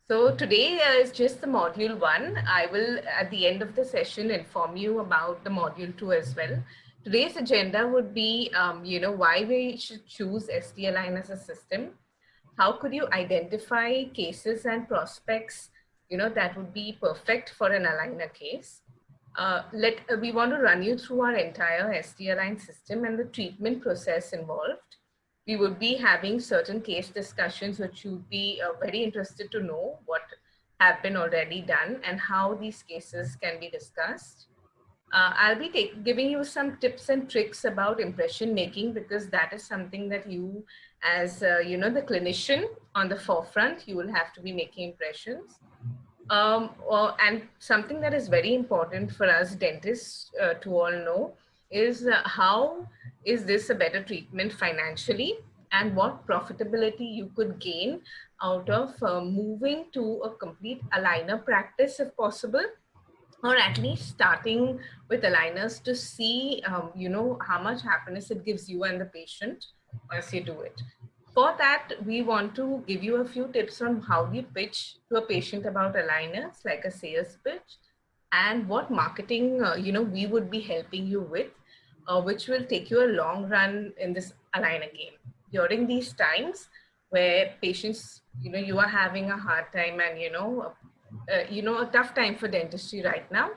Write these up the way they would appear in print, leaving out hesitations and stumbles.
So today is just the module one. I will, at the end of the session, inform you about the module two as well. Today's agenda would be, why we should choose SD-Align as a system. How could you identify cases and prospects, that would be perfect for an aligner case? We want to run you through our entire SD-Align system and the treatment process involved. We would be having certain case discussions which you'd be very interested to know what have been already done and how these cases can be discussed. I'll be giving you some tips and tricks about impression making, because that is something that you, as the clinician on the forefront, you will have to be making impressions. And something that is very important for us dentists to all know is how is this a better treatment financially, and what profitability you could gain out of moving to a complete aligner practice if possible, or at least starting with aligners to see, how much happiness it gives you and the patient once you do it. For that, we want to give you a few tips on how you pitch to a patient about aligners, like a sales pitch, and what marketing, we would be helping you with, which will take you a long run in this aligner game. During these times where patients, you are having a hard time and, a tough time for dentistry right now,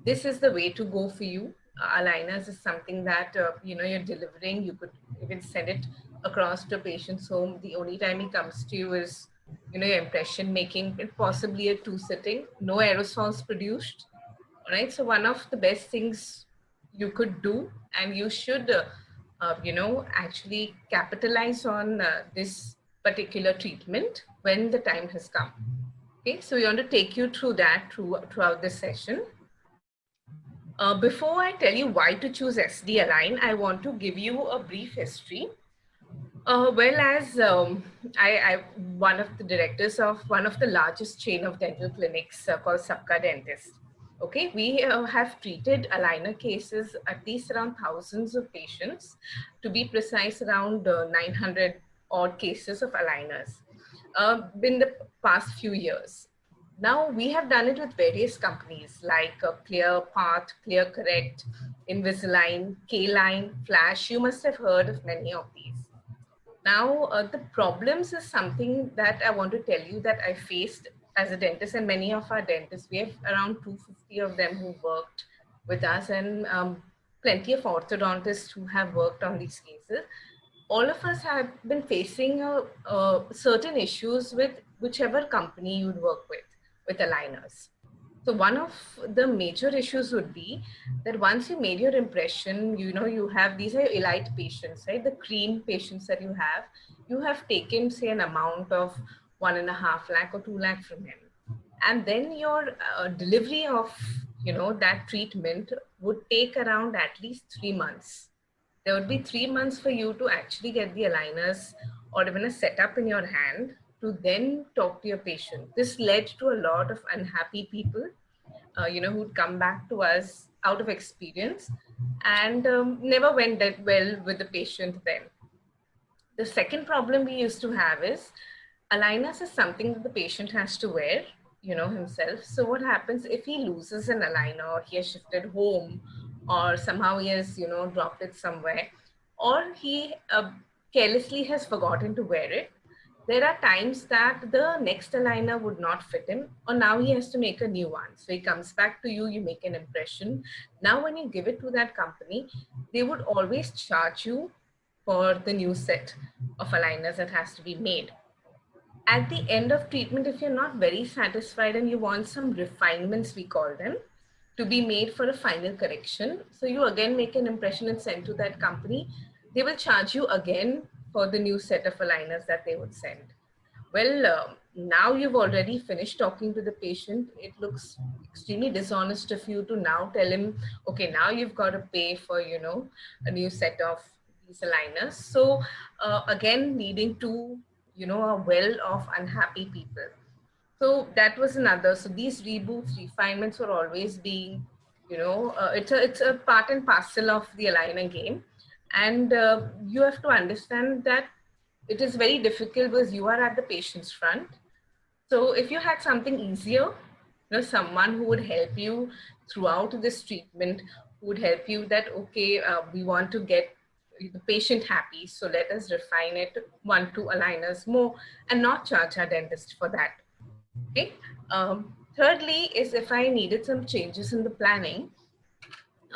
this is the way to go for you. Aligners is something that, you're delivering. You could even send it across to a patient's home. The only time he comes to you is, your impression making, possibly a two sitting, no aerosols produced. All right. So one of the best things you could do, and you should, actually capitalize on this particular treatment when the time has come. Okay, so we want to take you through that throughout this session. Before I tell you why to choose SD Align, I want to give you a brief history. I one of the directors of one of the largest chain of dental clinics called Sabka Dentist. Okay, we have treated aligner cases at least around thousands of patients, to be precise, around 900 odd cases of aligners in the past few years. Now we have done it with various companies like ClearPath, ClearCorrect, Invisalign, K-Line, Flash. You must have heard of many of these. Now, the problems is something that I want to tell you that I faced as a dentist, and many of our dentists, we have around 250 of them who worked with us, and plenty of orthodontists who have worked on these cases. All of us have been facing certain issues with whichever company you'd work with aligners. So one of the major issues would be that once you made your impression, you have, these are elite patients, right? The cream patients that you have taken, say, an amount of 1.5 lakh or 2 lakh from him. And then your delivery of, that treatment would take around at least 3 months. There would be 3 months for you to actually get the aligners or even a setup in your hand to then talk to your patient. This led to a lot of unhappy people, who'd come back to us out of experience, and never went that well with the patient then. The second problem we used to have is aligners is something that the patient has to wear, himself. So what happens if he loses an aligner, or he has shifted home, or somehow he has, dropped it somewhere, or he carelessly has forgotten to wear it? There are times that the next aligner would not fit him, or now he has to make a new one. So he comes back to you, you make an impression. Now, when you give it to that company, they would always charge you for the new set of aligners that has to be made. At the end of treatment, if you're not very satisfied and you want some refinements, we call them, to be made for a final correction, so you again make an impression and send to that company, they will charge you again for the new set of aligners that they would send. Well, now you've already finished talking to the patient. It looks extremely dishonest of you to now tell him, okay, now you've got to pay for, a new set of these aligners. So again, leading to, a well of unhappy people. So that was another. So these reboots, refinements were always being, it's a part and parcel of the aligner game. And you have to understand that it is very difficult because you are at the patient's front. So if you had something easier, someone who would help you throughout this treatment, who would help you that, okay, we want to get the patient happy, so let us refine it 1-2 aligners more and not charge our dentist for that. Okay. Thirdly is if I needed some changes in the planning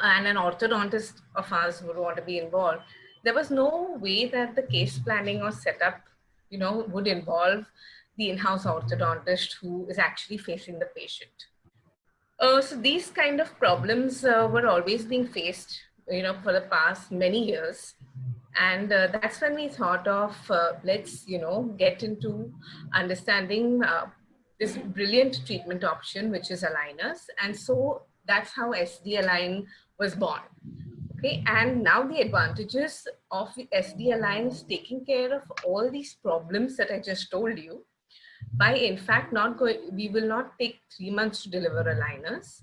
and an orthodontist of ours would want to be involved, there was no way that the case planning or setup, would involve the in-house orthodontist who is actually facing the patient. So these kind of problems were always being faced, for the past many years. And that's when we thought of let's, get into understanding this brilliant treatment option, which is aligners. And so that's how SD Align was born. Okay, and now the advantages of the SD Align is taking care of all these problems that I just told you by in fact not going, we will not take 3 months to deliver aligners.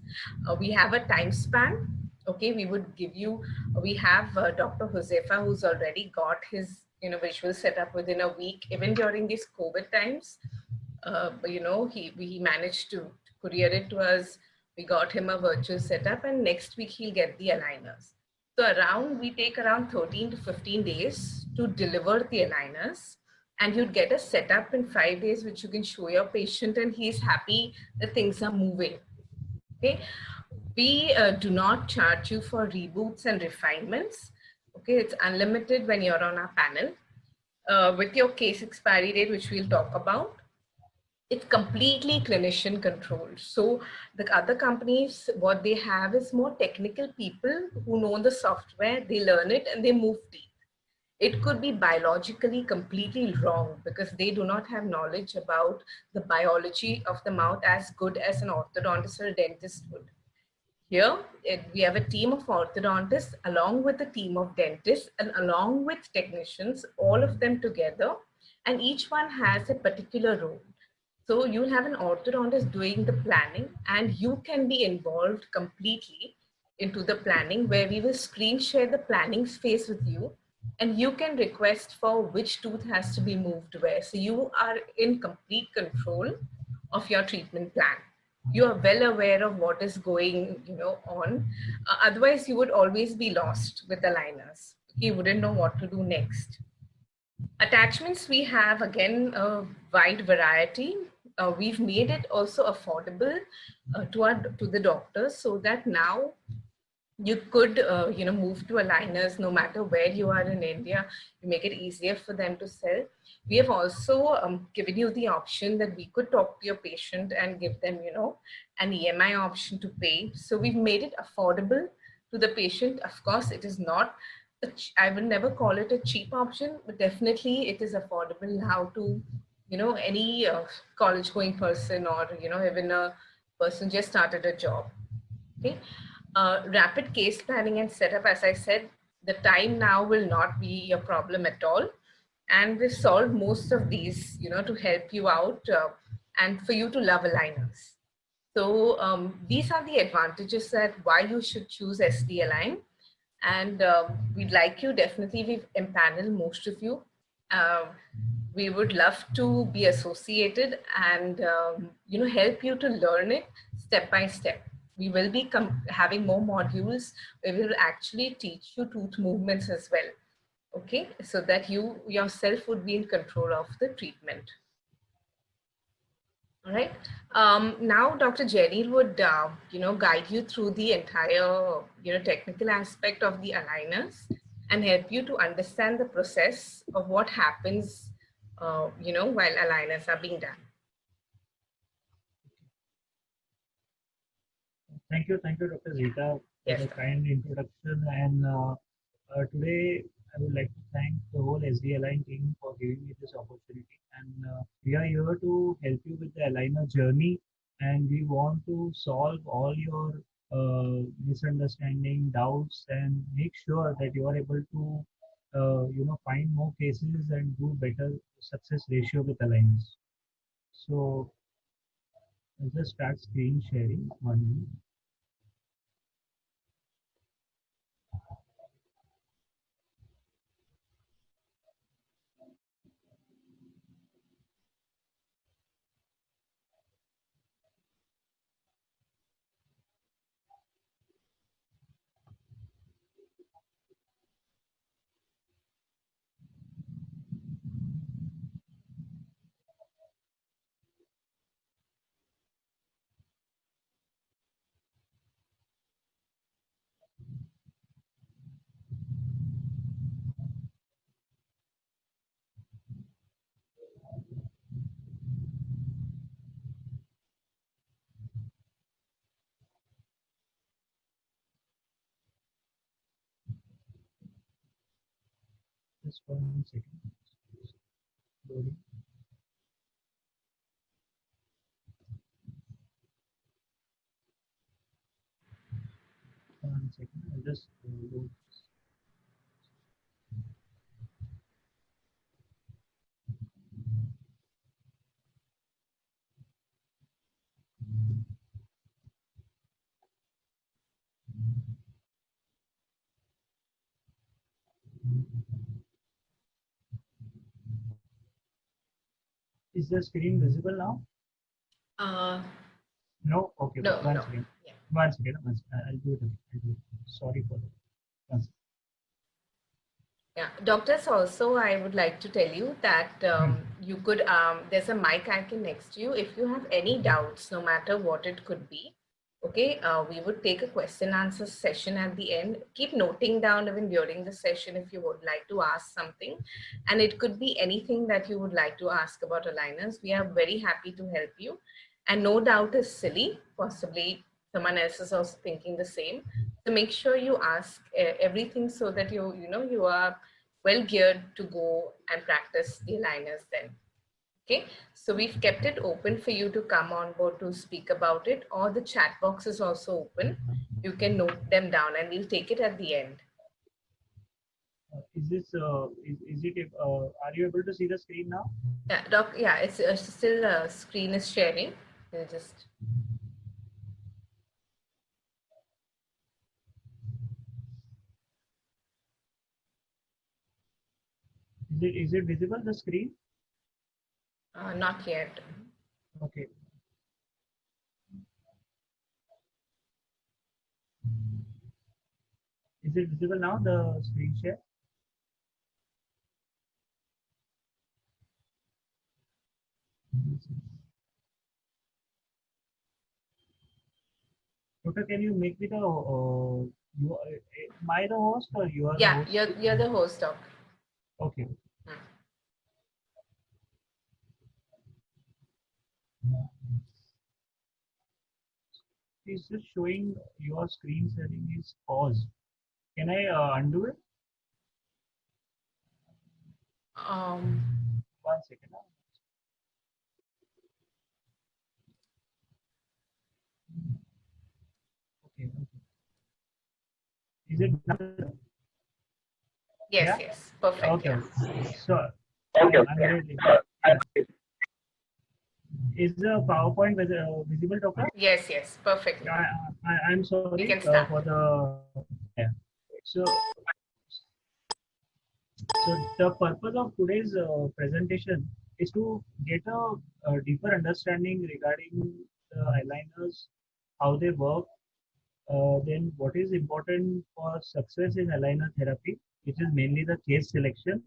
We have a time span. Okay, we would give you, we have Dr. Josefa who's already got his visual setup within a week, even during these COVID times. He managed to courier it to us. We got him a virtual setup, and next week he'll get the aligners. So we take around 13 to 15 days to deliver the aligners, and you'd get a setup in 5 days, which you can show your patient and he's happy that things are moving. Okay. We do not charge you for reboots and refinements. Okay. It's unlimited when you're on our panel. With your case expiry date, which we'll talk about, it's completely clinician controlled. So the other companies, what they have is more technical people who know the software, they learn it and they move teeth. It could be biologically completely wrong because they do not have knowledge about the biology of the mouth as good as an orthodontist or a dentist would. Here, we have a team of orthodontists along with a team of dentists and along with technicians, all of them together, and each one has a particular role. So you'll have an orthodontist doing the planning, and you can be involved completely into the planning, where we will screen share the planning space with you, and you can request for which tooth has to be moved where. So you are in complete control of your treatment plan. You are well aware of what is going, on. Otherwise, you would always be lost with the aligners. You wouldn't know what to do next. Attachments, we have again a wide variety. We've made it also affordable to the doctors, so that now you could move to aligners no matter where you are in India. You make it easier for them to sell. We have also given you the option that we could talk to your patient and give them an EMI option to pay. So we've made it affordable to the patient. Of course, it is not I would never call it a cheap option, but definitely it is affordable now to any college going person, or even a person just started a job. Okay. Rapid case planning and setup, as I said, the time now will not be a problem at all. And we've solved most of these, to help you out and for you to love aligners. So these are the advantages that why you should choose SD Align. And we'd like you, definitely, we've empaneled most of you. We would love to be associated and, help you to learn it step by step. We will be having more modules. We will actually teach you tooth movements as well. Okay, so that you yourself would be in control of the treatment. All right. Now, Dr. Jerry would, guide you through the entire, technical aspect of the aligners and help you to understand the process of what happens, while aligners are being done. Thank you, Dr. Zita, for Yes, the kind introduction. And today, I would like to thank the whole SD Align team for giving me this opportunity. And we are here to help you with the aligner journey, and we want to solve all your misunderstanding, doubts, and make sure that you are able to, find more cases and do better success ratio with aligners. So, let's just start screen sharing. 1 minute. Just 1 second. Loading. One second. I'll just load this. Is the screen visible now? No? Okay. No, One no. second. Yeah. One second. I'll do it again. I'll do it. Sorry for that. One second. Yeah, doctors, also, I would like to tell you that you could, there's a mic icon next to you. If you have any doubts, no matter what it could be, okay, we would take a question answer session at the end. Keep noting down even during the session if you would like to ask something. And it could be anything that you would like to ask about aligners. We are very happy to help you. And no doubt is silly, possibly someone else is also thinking the same. So make sure you ask everything so that you are well geared to go and practice the aligners then. Okay, so we've kept it open for you to come on board to speak about it, or the chat box is also open. You can note them down and we'll take it at the end. Is this is it are you able to see the screen now? Yeah, doc. Yeah, it's still screen is sharing. We'll just. Is it visible, the screen? Not yet. Okay. Is it visible now, the screen share? Doctor, can you make me the am I the host or you are the Yeah, host? you're the host, doc. Okay. Hmm. It's just showing your screen setting is paused. Can I undo it? Um, 1 second. Okay. Is it done? yes, Yeah? yes, perfect. Okay. Yeah. So Okay. I'm ready. Is the PowerPoint visible, Doctor? Yes, yes, perfectly. I'm sorry We can start. for the yeah. So so the purpose of today's presentation is to get a deeper understanding regarding the aligners, how they work, then what is important for success in aligner therapy, which is mainly the case selection,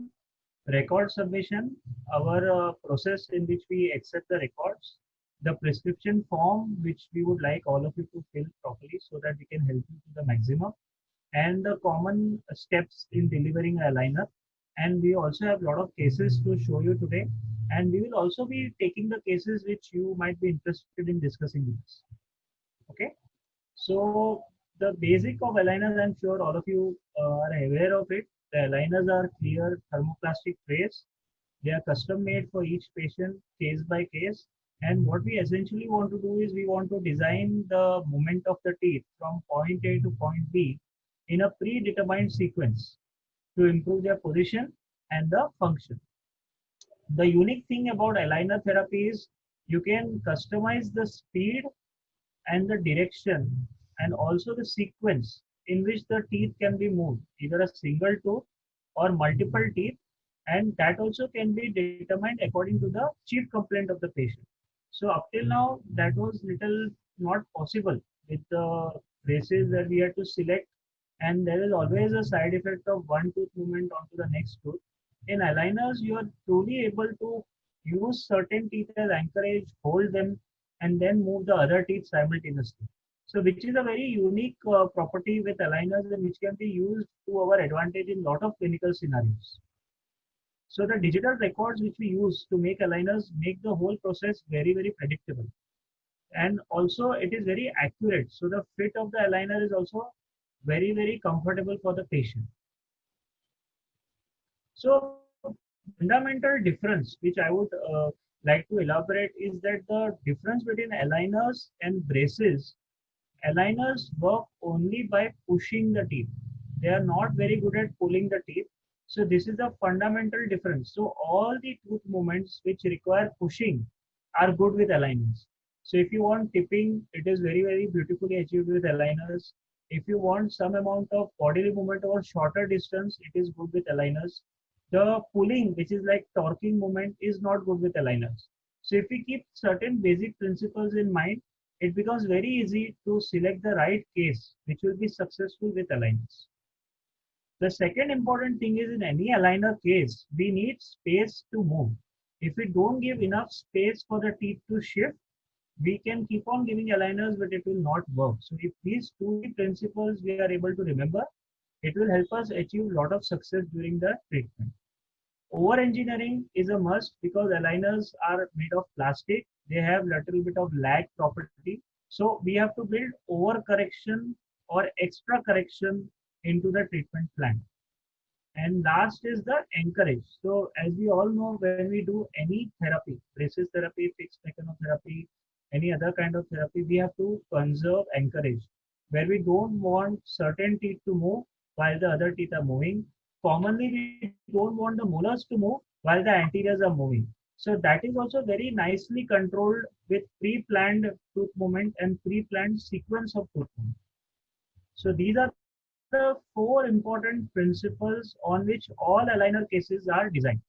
record submission, our process in which we accept the records, the prescription form which we would like all of you to fill properly so that we can help you to the maximum, and the common steps in delivering a aligner. And we also have a lot of cases to show you today, and we will also be taking the cases which you might be interested in discussing with us. Okay, so the basic of aligners, I'm sure all of you are aware of it. The aligners are clear thermoplastic trays. They are custom made for each patient, case by case. And what we essentially want to do is we want to design the movement of the teeth from point A to point B in a predetermined sequence to improve their position and the function. The unique thing about aligner therapy is you can customize the speed and the direction and also the sequence in which the teeth can be moved, either a single tooth or multiple teeth, and that also can be determined according to the chief complaint of the patient. So up till now, that was little not possible with the braces that we had to select, and there is always a side effect of one tooth movement onto the next tooth. In aligners, you are truly able to use certain teeth as anchorage, hold them, and then move the other teeth simultaneously. So which is a very unique property with aligners and which can be used to our advantage in lot of clinical scenarios. So the digital records which we use to make aligners make the whole process very, very predictable. And also it is very accurate. So the fit of the aligner is also very, very comfortable for the patient. So fundamental difference, which I would like to elaborate, is that the difference between aligners and braces. Aligners work only by pushing the teeth. They are not very good at pulling the teeth. So this is the fundamental difference. So all the tooth movements which require pushing are good with aligners. So if you want tipping, it is very, very beautifully achieved with aligners. If you want some amount of bodily movement over shorter distance, it is good with aligners. The pulling, which is like torquing movement, is not good with aligners. So if we keep certain basic principles in mind, it becomes very easy to select the right case which will be successful with aligners. The second important thing is, in any aligner case, we need space to move. If we don't give enough space for the teeth to shift, we can keep on giving aligners, but it will not work. So if these two principles we are able to remember, it will help us achieve a lot of success during the treatment. Over engineering is a must because aligners are made of plastic. They have little bit of lag property. So we have to build over correction or extra correction into the treatment plan. And last is the encourage. So as we all know, when we do any therapy, braces therapy, fixed mechanotherapy, any other kind of therapy, we have to conserve encourage, where we don't want certain teeth to move while the other teeth are moving. Commonly, we don't want the molars to move while the anteriors are moving. So that is also very nicely controlled with pre-planned tooth movement and pre-planned sequence of tooth movement. So these are the four important principles on which all aligner cases are designed.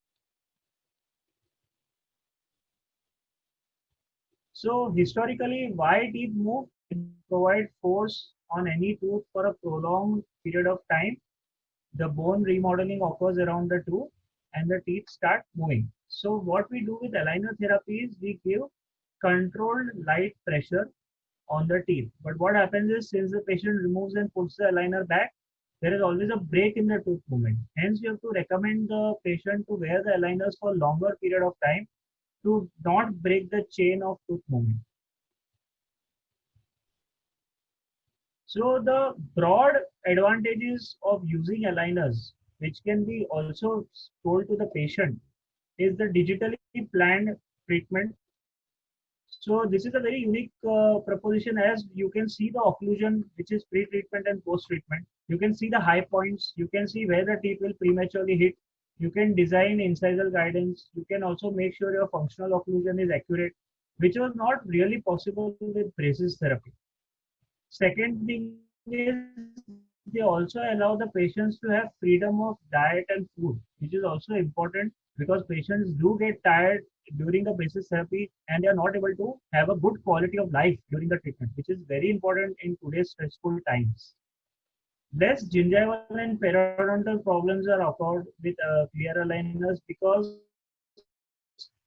So historically, why teeth move? It provide force on any tooth for a prolonged period of time. The bone remodeling occurs around the tooth and the teeth start moving. So what we do with aligner therapy is we give controlled light pressure on the teeth. But what happens is, since the patient removes and puts the aligner back, there is always a break in the tooth movement. Hence, you have to recommend the patient to wear the aligners for longer period of time to not break the chain of tooth movement. So the broad advantages of using aligners, which can be also told to the patient, is the digitally planned treatment. So this is a very unique proposition, as you can see the occlusion, which is pre-treatment and post-treatment. You can see the high points. You can see where the teeth will prematurely hit. You can design incisal guidance. You can also make sure your functional occlusion is accurate, which was not really possible with braces therapy. Second thing is, they also allow the patients to have freedom of diet and food, which is also important because patients do get tired during the braces therapy and they are not able to have a good quality of life during the treatment, which is very important in today's stressful times. Less gingival and periodontal problems are occurred with clear aligners because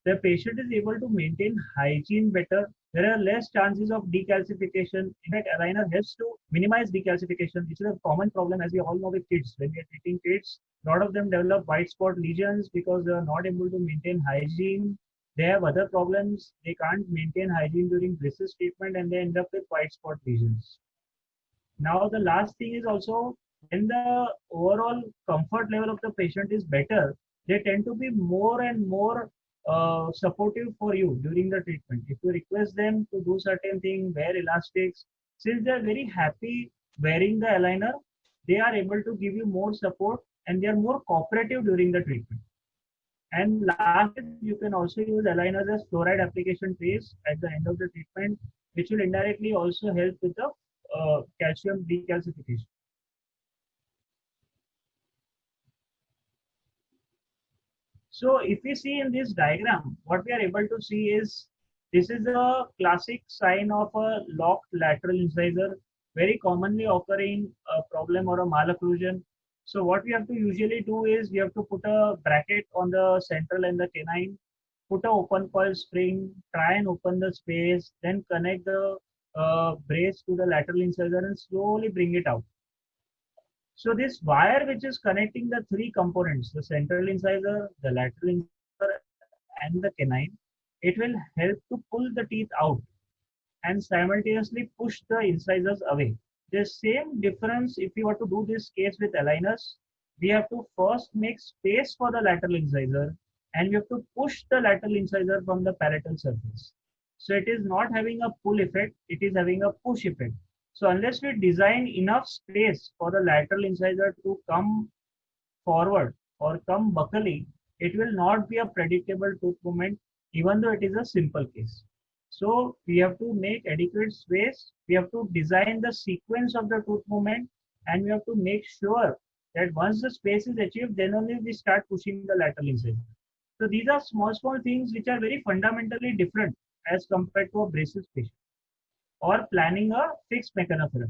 the patient is able to maintain hygiene better. There are less chances of decalcification. In fact, aligner helps to minimize decalcification, which is a common problem, as we all know, with kids. When we are treating kids, a lot of them develop white spot lesions because they are not able to maintain hygiene. They have other problems. They can't maintain hygiene during braces treatment and they end up with white spot lesions. Now, the last thing is also, when the overall comfort level of the patient is better, they tend to be more and more supportive for you during the treatment. If you request them to do certain things, wear elastics, since they are very happy wearing the aligner, they are able to give you more support and they are more cooperative during the treatment. And last, you can also use aligners as fluoride application trays at the end of the treatment, which will indirectly also help with the calcium decalcification. So if we see in this diagram, what we are able to see is, this is a classic sign of a locked lateral incisor, very commonly occurring a problem or a malocclusion. So what we have to usually do is, we have to put a bracket on the central and the canine, put a open coil spring, try and open the space, then connect the brace to the lateral incisor and slowly bring it out. So this wire which is connecting the three components, the central incisor, the lateral incisor, and the canine, it will help to pull the teeth out and simultaneously push the incisors away. The same difference if you were to do this case with aligners. we have to first make space for the lateral incisor, and we have to push the lateral incisor from the parietal surface. So it is not having a pull effect, it is having a push effect. So unless we design enough space for the lateral incisor to come forward or come buccally, it will not be a predictable tooth movement, even though it is a simple case. So we have to make adequate space, we have to design the sequence of the tooth movement, and we have to make sure that once the space is achieved, then only we start pushing the lateral incisor. So these are small things which are very fundamentally different as compared to a braces patient or planning a fixed mechanotherapy.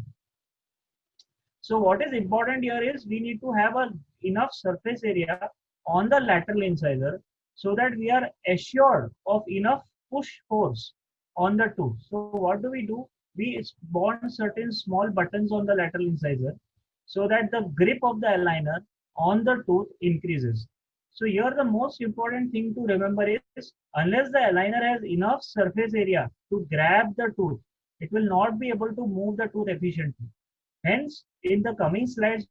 So what is important here is we need to have a enough surface area on the lateral incisor so that we are assured of enough push force on the tooth. So what do? We bond certain small buttons on the lateral incisor so that the grip of the aligner on the tooth increases. So here the most important thing to remember is unless the aligner has enough surface area to grab the tooth, it will not be able to move the tooth efficiently. Hence, in the coming slides,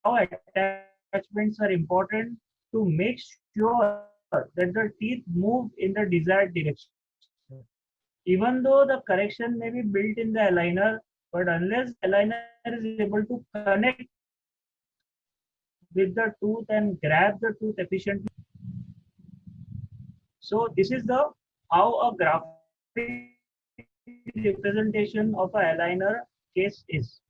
how attachments are important to make sure that the teeth move in the desired direction. Even though the correction may be built in the aligner, but unless the aligner is able to connect with the tooth and grab the tooth efficiently. So this is the how a graphic representation of a aligner case is.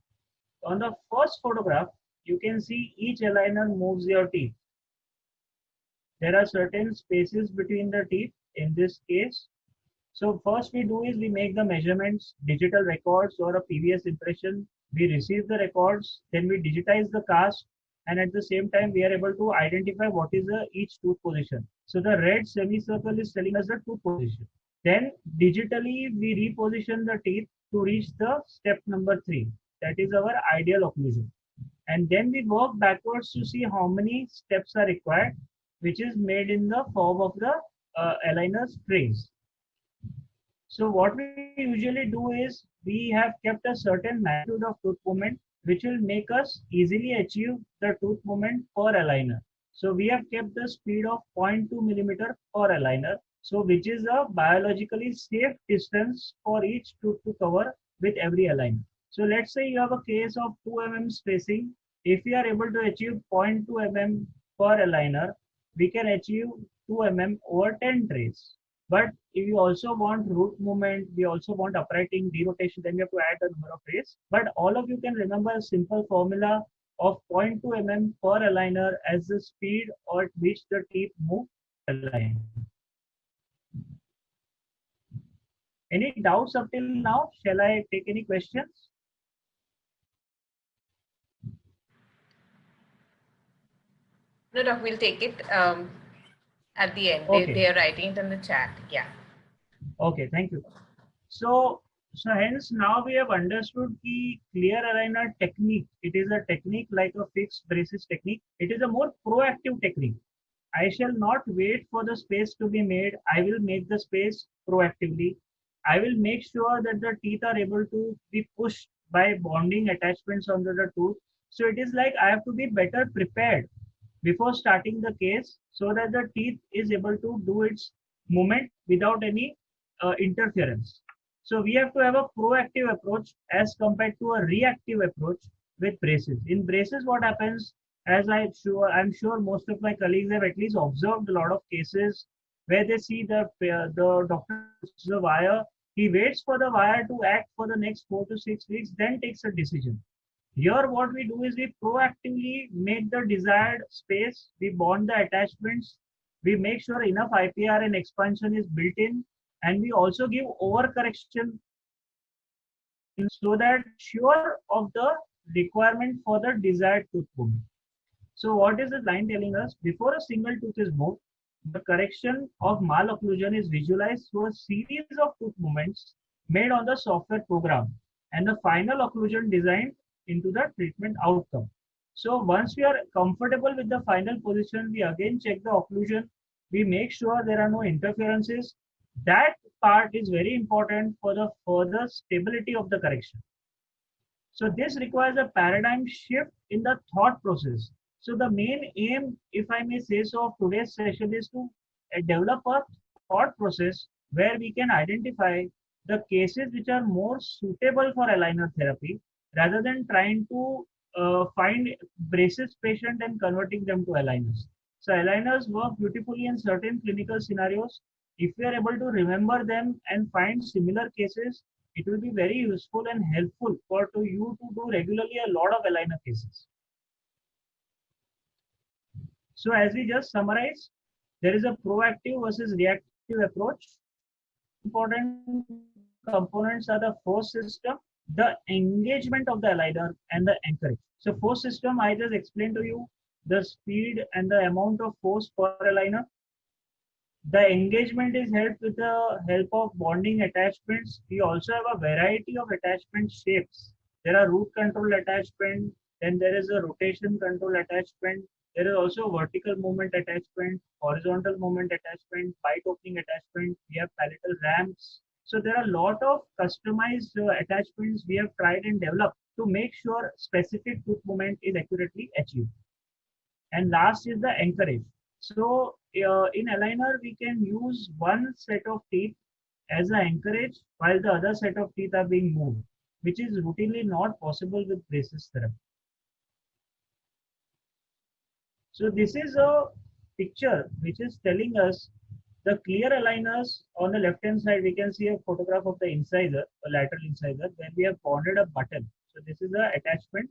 On the first photograph, you can see each aligner moves your teeth. There are certain spaces between the teeth in this case. So first we do is we make the measurements, digital records or a PVS impression. We receive the records, then we digitize the cast, and at the same time we are able to identify what is each tooth position. So the red semicircle is telling us the tooth position. Then digitally we reposition the teeth to reach the step number 3. That is our ideal occlusion. And then we work backwards to see how many steps are required, which is made in the form of the aligner trays. So what we usually do is we have kept a certain magnitude of tooth movement which will make us easily achieve the tooth movement per aligner. So we have kept the speed of 0.2 millimeter per aligner, so which is a biologically safe distance for each tooth to cover with every aligner. So let's say you have a case of 2 mm spacing. If we are able to achieve 0.2 mm per aligner, we can achieve 2 mm over 10 trays. But if you also want root movement, we also want uprighting, derotation, then you have to add the number of trays. But all of you can remember a simple formula of 0.2 mm per aligner as the speed at which the teeth move align. Any doubts up till now? Shall I take any questions? No, Doc, we'll take it at the end. Okay. They are writing it in the chat. Yeah. Okay, thank you. So hence now we have understood the clear aligner technique. It is a technique like a fixed braces technique. It is a more proactive technique. I shall not wait for the space to be made. I will make the space proactively. I will make sure that the teeth are able to be pushed by bonding attachments under the tooth. So it is like I have to be better prepared before starting the case so that the teeth is able to do its movement without any interference. So we have to have a proactive approach as compared to a reactive approach with braces. In braces, what happens, as I'm sure most of my colleagues have at least observed a lot of cases where they see the doctor puts the wire, he waits for the wire to act for the next 4 to 6 weeks, then takes a decision. Here what we do is we proactively make the desired space, we bond the attachments, we make sure enough IPR and expansion is built in, and we also give overcorrection so that sure of the requirement for the desired tooth movement. So what is the line telling us? Before a single tooth is moved, the correction of malocclusion is visualized through a series of tooth movements made on the software program and the final occlusion designed into the treatment outcome. So once we are comfortable with the final position, we again check the occlusion. We make sure there are no interferences. That part is very important for the further stability of the correction. So this requires a paradigm shift in the thought process. So the main aim, if I may say so, of today's session is to develop a thought process where we can identify the cases which are more suitable for aligner therapy rather than trying to find braces patient and converting them to aligners. So aligners work beautifully in certain clinical scenarios. If we are able to remember them and find similar cases, it will be very useful and helpful for to you to do regularly a lot of aligner cases. So as we just summarized, there is a proactive versus reactive approach. Important components are the force system, the engagement of the aligner, and the anchorage. So force system, I just explained to you the speed and the amount of force per aligner. The engagement is helped with the help of bonding attachments. We also have a variety of attachment shapes. There are root control attachment, then there is a rotation control attachment. There is also vertical movement attachment, horizontal movement attachment, bite opening attachment. We have palatal ramps. So there are a lot of customized attachments we have tried and developed to make sure specific tooth movement is accurately achieved. And last is the anchorage. So in aligner, we can use one set of teeth as an anchorage while the other set of teeth are being moved, which is routinely not possible with braces therapy. So this is a picture which is telling us the clear aligners. On the left hand side, we can see a photograph of the incisor, a lateral incisor, where we have bonded a button. So this is the attachment,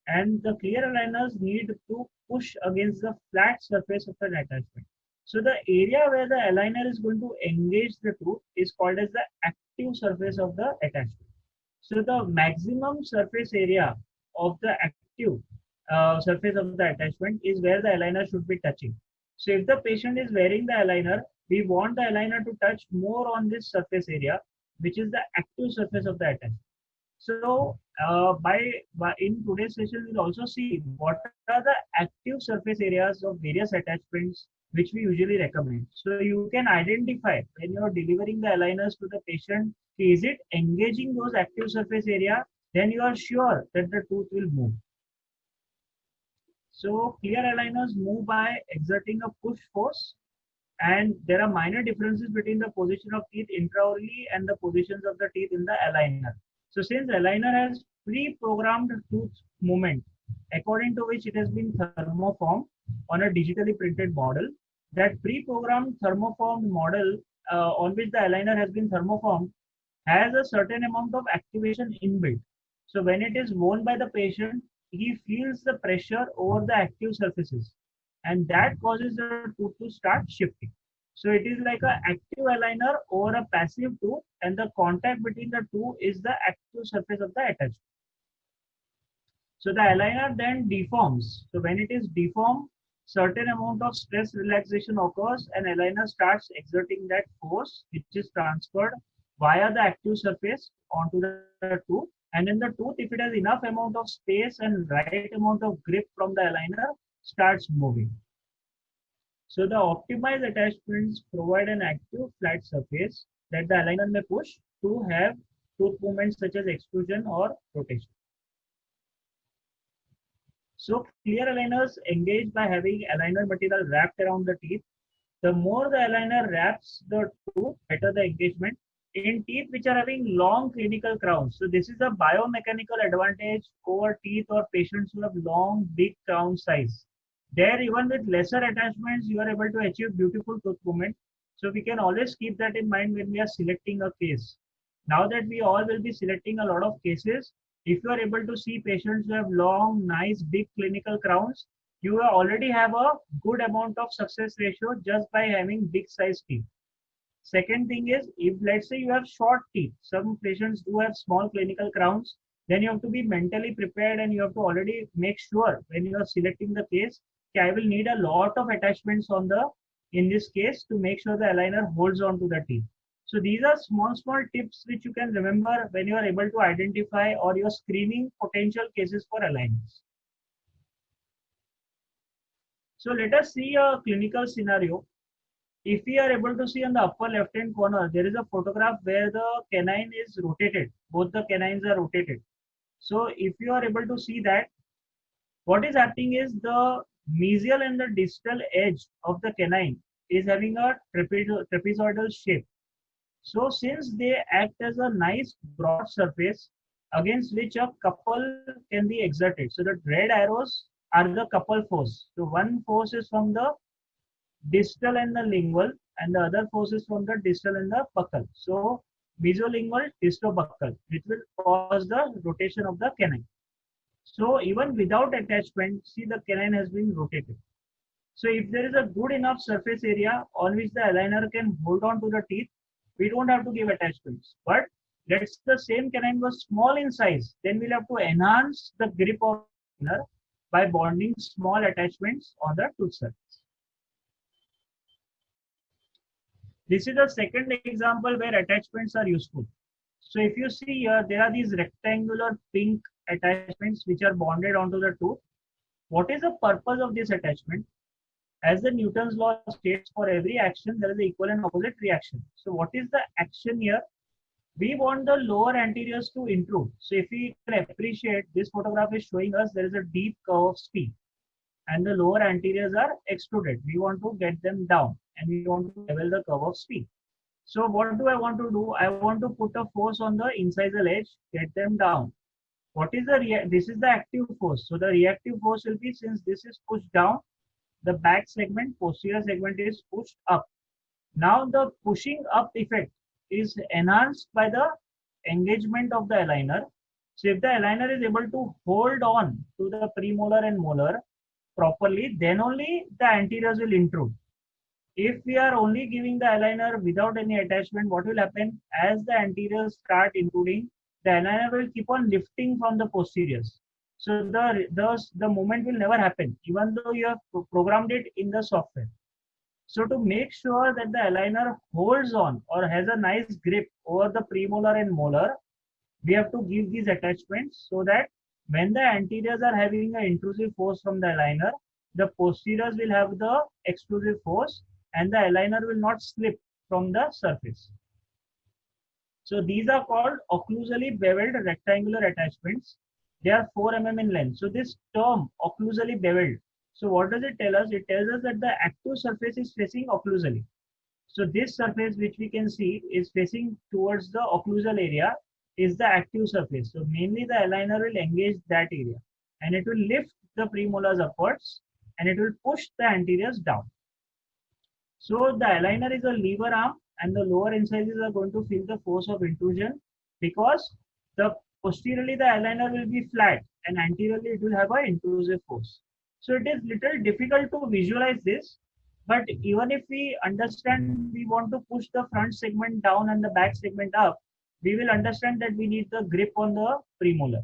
and the clear aligners need to push against the flat surface of an attachment. So the area where the aligner is going to engage the tooth is called as the active surface of the attachment. So the maximum surface area of the active surface of the attachment is where the aligner should be touching. So if the patient is wearing the aligner, we want the aligner to touch more on this surface area, which is the active surface of the attachment. So by in today's session, we'll also see what are the active surface areas of various attachments which we usually recommend. So you can identify when you're delivering the aligners to the patient, is it engaging those active surface area? Then you are sure that the tooth will move. So clear aligners move by exerting a push force, and there are minor differences between the position of teeth intraorally and the positions of the teeth in the aligner. So since aligner has pre-programmed tooth movement, according to which it has been thermoformed on a digitally printed model, that pre-programmed thermoformed model on which the aligner has been thermoformed has a certain amount of activation inbuilt. So when it is worn by the patient, he feels the pressure over the active surfaces, and that causes the tooth to start shifting. So it is like an active aligner over a passive tooth, and the contact between the two is the active surface of the attachment. So the aligner then deforms. So when it is deformed, certain amount of stress relaxation occurs, and aligner starts exerting that force, which is transferred via the active surface onto the tooth. And in the tooth, if it has enough amount of space and right amount of grip from the aligner, starts moving. So the optimized attachments provide an active flat surface that the aligner may push to have tooth movements such as extrusion or rotation. So clear aligners engage by having aligner material wrapped around the teeth. The more the aligner wraps the tooth, better the engagement. In teeth which are having long clinical crowns, so this is a biomechanical advantage over teeth or patients who have long, big crown size. There, even with lesser attachments, you are able to achieve beautiful tooth movement. So we can always keep that in mind when we are selecting a case. Now that we all will be selecting a lot of cases, if you are able to see patients who have long, nice, big clinical crowns, you already have a good amount of success ratio just by having big size teeth. Second thing is, if let's say you have short teeth, some patients do have small clinical crowns, then you have to be mentally prepared and you have to already make sure when you are selecting the case, okay, I will need a lot of attachments in this case to make sure the aligner holds on to the teeth. So these are small tips which you can remember when you are able to identify or you are screening potential cases for aligners. So let us see a clinical scenario. If we are able to see on the upper left hand corner, there is a photograph where the canine is rotated. Both the canines are rotated. So if you are able to see that, what is happening is the mesial and the distal edge of the canine is having a trapezoidal shape. So since they act as a nice broad surface against which a couple can be exerted. So the red arrows are the couple force. So one force is from the distal and the lingual, and the other force is from the distal and the buccal. So mesolingual distobuccal, which will cause the rotation of the canine. So even without attachment, see the canine has been rotated. So if there is a good enough surface area on which the aligner can hold on to the teeth, we don't have to give attachments. But let's the same canine was small in size, then we'll have to enhance the grip of the aligner by bonding small attachments on the tooth surface. This is the second example where attachments are useful. So if you see here, there are these rectangular pink attachments which are bonded onto the tooth. What is the purpose of this attachment? As the Newton's law states, for every action, there is an equal and opposite reaction. So what is the action here? We want the lower anteriors to intrude. So if we can appreciate, this photograph is showing us there is a deep curve of P and the lower anteriors are extruded. We want to get them down and we want to level the curve of P. So what do I want to do? I want to put a force on the incisal edge, get them down. What is the this is the active force. So the reactive force will be, since this is pushed down, the back segment, posterior segment is pushed up. Now the pushing up effect is enhanced by the engagement of the aligner. So if the aligner is able to hold on to the premolar and molar properly, then only the anteriors will intrude. If we are only giving the aligner without any attachment, what will happen? As the anteriors start intruding, the aligner will keep on lifting from the posteriors. So the movement will never happen, even though you have programmed it in the software. So to make sure that the aligner holds on or has a nice grip over the premolar and molar, we have to give these attachments so that when the anteriors are having an intrusive force from the aligner, the posteriors will have the exclusive force and the aligner will not slip from the surface. So these are called occlusally beveled rectangular attachments. They are 4 mm in length. So this term occlusally beveled. So what does it tell us? It tells us that the active surface is facing occlusally. So this surface which we can see is facing towards the occlusal area is the active surface. So mainly the aligner will engage that area and it will lift the premolars upwards and it will push the anteriors down. So the aligner is a lever arm and the lower incisors are going to feel the force of intrusion because the posteriorly the aligner will be flat and anteriorly it will have an intrusive force. So it is little difficult to visualize this, but even if we understand we want to push the front segment down and the back segment up, we will understand that we need the grip on the premolar.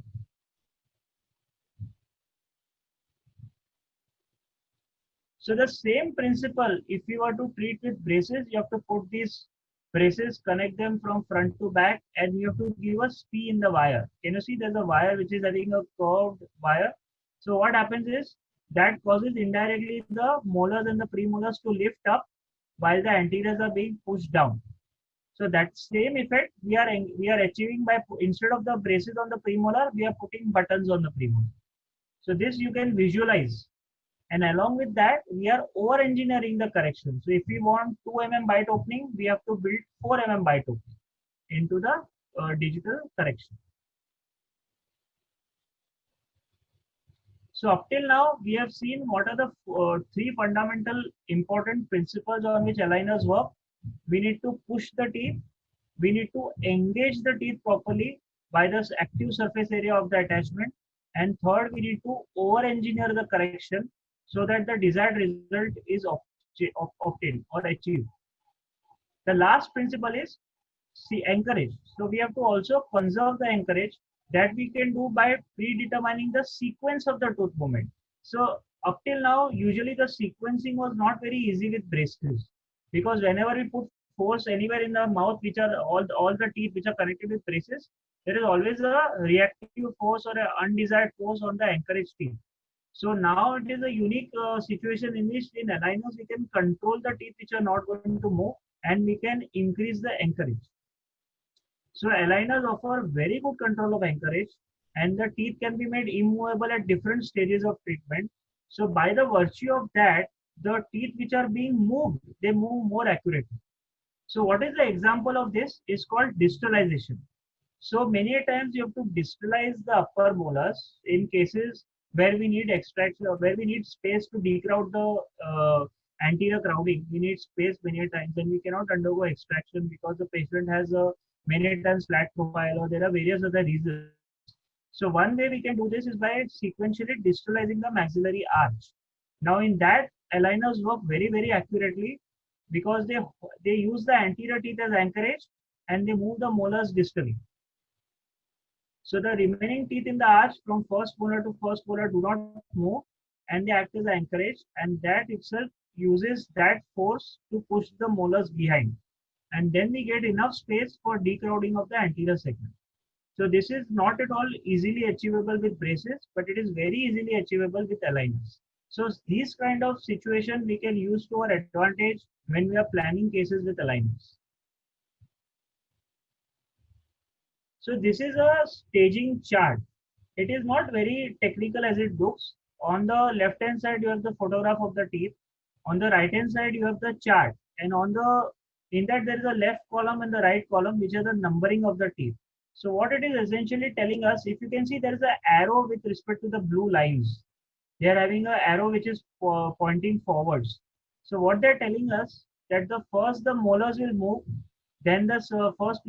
So the same principle, if you were to treat with braces, you have to put these braces, connect them from front to back, and you have to give a P in the wire. Can you see there's a wire which is having a curved wire? So what happens is that causes indirectly the molars and the premolars to lift up while the anteriors are being pushed down. So that same effect we are achieving by, instead of the braces on the premolar, we are putting buttons on the premolar. So this you can visualize. And along with that, we are over engineering the correction. So if we want 2 mm bite opening, we have to build 4 mm bite opening into the digital correction. So up till now, we have seen what are the 3 fundamental important principles on which aligners work. We need to push the teeth. We need to engage the teeth properly by the active surface area of the attachment. And third, we need to over engineer the correction so that the desired result is obtained or achieved. The last principle is anchorage. So we have to also conserve the anchorage that we can do by predetermining the sequence of the tooth movement. So up till now, usually the sequencing was not very easy with braces because whenever we put force anywhere in the mouth, which are all the teeth which are connected with braces, there is always a reactive force or an undesired force on the anchorage teeth. So now it is a unique situation in which in aligners we can control the teeth which are not going to move and we can increase the anchorage. So aligners offer very good control of anchorage and the teeth can be made immovable at different stages of treatment. So by the virtue of that, the teeth which are being moved, they move more accurately. So what is the example of this? Is called distalization. So many a times you have to distalize the upper molars in cases where we need extraction or where we need space to decrowd the anterior crowding. We need space many a times, and we cannot undergo extraction because the patient has a many times flat profile, or there are various other reasons. So one way we can do this is by sequentially distalizing the maxillary arch. Now in that, aligners work very accurately because they use the anterior teeth as anchorage and they move the molars distally. So the remaining teeth in the arch from first molar to first molar do not move, and they act as anchorage, and that itself uses that force to push the molars behind. And then we get enough space for decrowding of the anterior segment. So this is not at all easily achievable with braces, but it is very easily achievable with aligners. So these kind of situation we can use to our advantage when we are planning cases with aligners. So this is a staging chart. It is not very technical as it looks. On the left hand side you have the photograph of the teeth. On the right hand side you have the chart, and in that there is a left column and the right column which are the numbering of the teeth. So what it is essentially telling us, if you can see, there is an arrow with respect to the blue lines. They are having an arrow which is pointing forwards. So what they're telling us, that the molars will move, then the first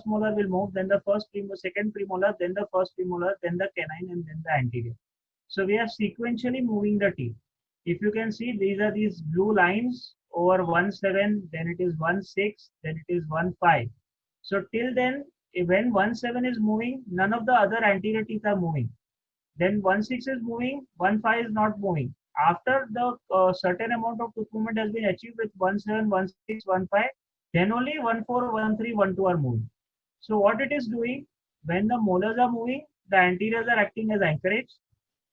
molar will move, then the second premolar, then the first premolar, then the canine, and then the anterior. So we are sequentially moving the teeth. If you can see, these are these blue lines over 1-7, then it is 1-6, then it is 1-5. So till then, when 1-7 is moving, none of the other anterior teeth are moving. Then 1-6 is moving, 1-5 is not moving. After the certain amount of tooth movement has been achieved with 1-7, 1-6, 1-5, then only 1-4, 1-3, 1-2 are moving. So what it is doing, when the molars are moving, the anteriors are acting as anchorage.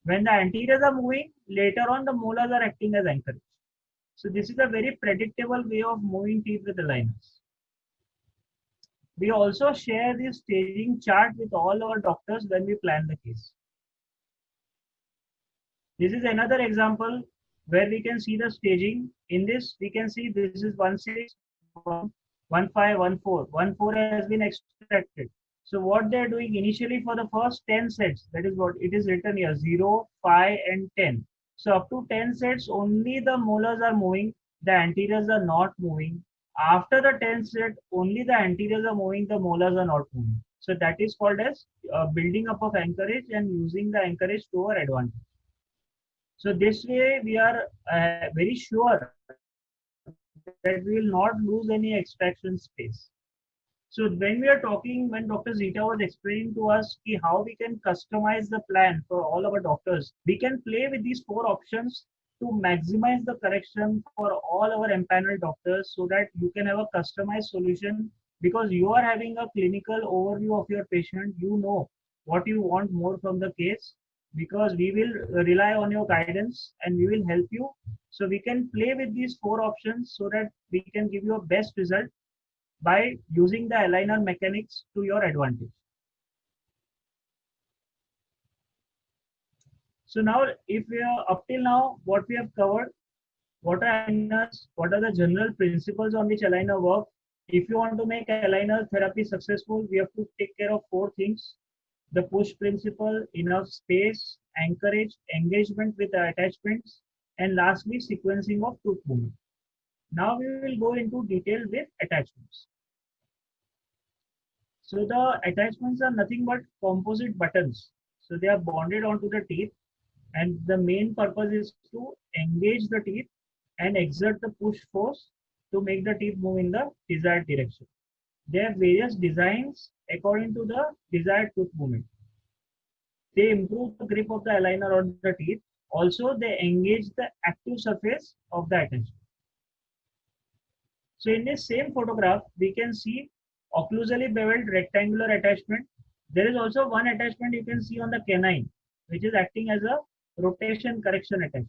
When the anteriors are moving, later on the molars are acting as anchorage. So this is a very predictable way of moving teeth with aligners. We also share this staging chart with all our doctors when we plan the case. This is another example where we can see the staging. In this, we can see this is 1-6, 1-5, 1-4. 1-4 has been extracted. So what they are doing initially for the first 10 sets, that is what it is written here, 0, 5, and 10. So up to 10 sets, only the molars are moving, the anteriors are not moving. After the 10th set, only the anteriors are moving, the molars are not moving. So that is called as building up of anchorage and using the anchorage to our advantage. So this way we are very sure that we will not lose any extraction space. So when we are talking, when Dr. Zita was explaining to us how we can customize the plan for all our doctors, we can play with these 4 options to maximize the correction for all our empaneled doctors so that you can have a customized solution, because you are having a clinical overview of your patient. You know what you want more from the case, because we will rely on your guidance and we will help you. So we can play with these 4 options so that we can give you a best result by using the aligner mechanics to your advantage. So now, if we are up till now, what we have covered, what are aligners, what are the general principles on which aligner work. If you want to make aligner therapy successful, we have to take care of 4 things: the push principle, enough space, anchorage, engagement with the attachments, and lastly, sequencing of tooth movement. Now we will go into detail with attachments. So the attachments are nothing but composite buttons. So they are bonded onto the teeth, and the main purpose is to engage the teeth and exert the push force to make the teeth move in the desired direction. They have various designs according to the desired tooth movement. They improve the grip of the aligner on the teeth. Also, they engage the active surface of the attachment. So in this same photograph, we can see occlusally beveled rectangular attachment. There is also one attachment you can see on the canine, which is acting as a rotation correction attachment.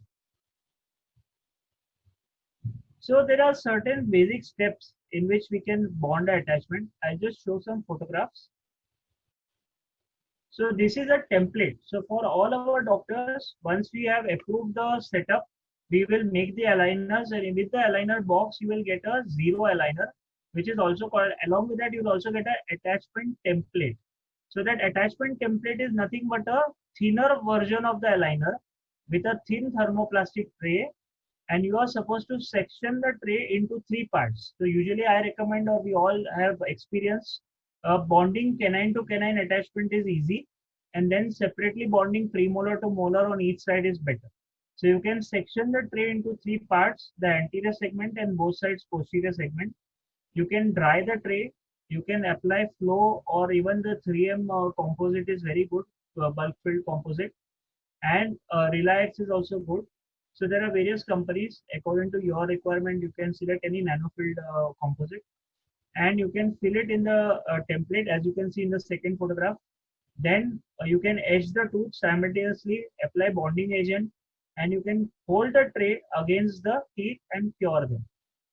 So there are certain basic steps in which we can bond the attachment. I'll just show some photographs. So this is a template. So for all our doctors, once we have approved the setup, we will make the aligners, and with the aligner box, you will get a zero aligner, which is also called, along with that, you will also get an attachment template. So that attachment template is nothing but a thinner version of the aligner with a thin thermoplastic tray, and you are supposed to section the tray into three parts. So usually I recommend, or we all have experience, bonding canine to canine attachment is easy, and then separately bonding premolar to molar on each side is better. So you can section the tray into three parts, the anterior segment and both sides posterior segment. You can dry the tray, you can apply flow, or even the 3M composite is very good, bulk filled composite, and Reliance is also good. So there are various companies. According to your requirement, you can select any nanofilled composite, and you can fill it in the template, as you can see in the second photograph. Then you can edge the tooth simultaneously, apply bonding agent, and you can hold the tray against the teeth and cure them.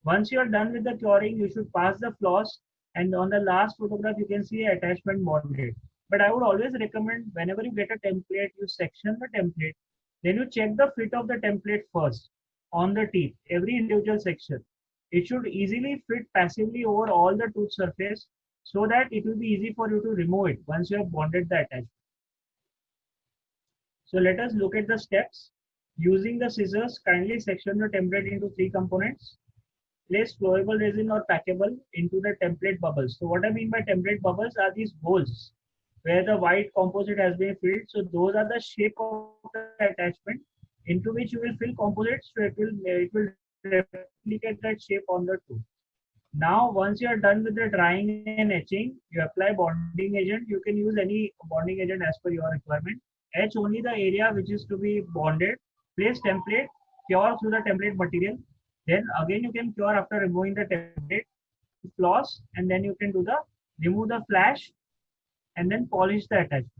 Once you are done with the curing, you should pass the floss, and on the last photograph, you can see attachment bonded. But I would always recommend, whenever you get a template, you section the template, then you check the fit of the template first on the teeth, every individual section. It should easily fit passively over all the tooth surface, so that it will be easy for you to remove it once you have bonded the attachment. So let us look at the steps. Using the scissors, kindly section the template into three components. Place flowable resin or packable into the template bubbles. So what I mean by template bubbles are these holes where the white composite has been filled. So those are the shape of the attachment into which you will fill composite. So it will replicate that shape on the tooth. Now, once you are done with the drying and etching, you apply bonding agent. You can use any bonding agent as per your requirement. Etch only the area which is to be bonded. Place template, cure through the template material. Then again you can cure after removing the template, floss, and then you can remove the flash and then polish the attachment.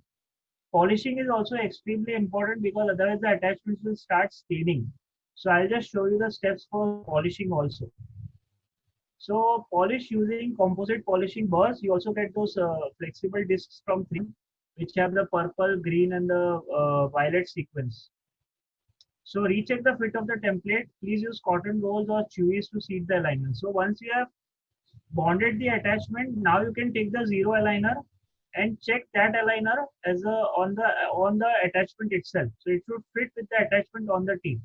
Polishing is also extremely important because otherwise the attachments will start staining. So I'll just show you the steps for polishing also. So polish using composite polishing burrs. You also get those flexible discs from 3M, which have the purple, green, and the violet sequence. So recheck the fit of the template. Please use cotton rolls or chewies to seat the alignment. So once you have bonded the attachment, now you can take the zero aligner and check that aligner as on the attachment itself. So it should fit with the attachment on the teeth.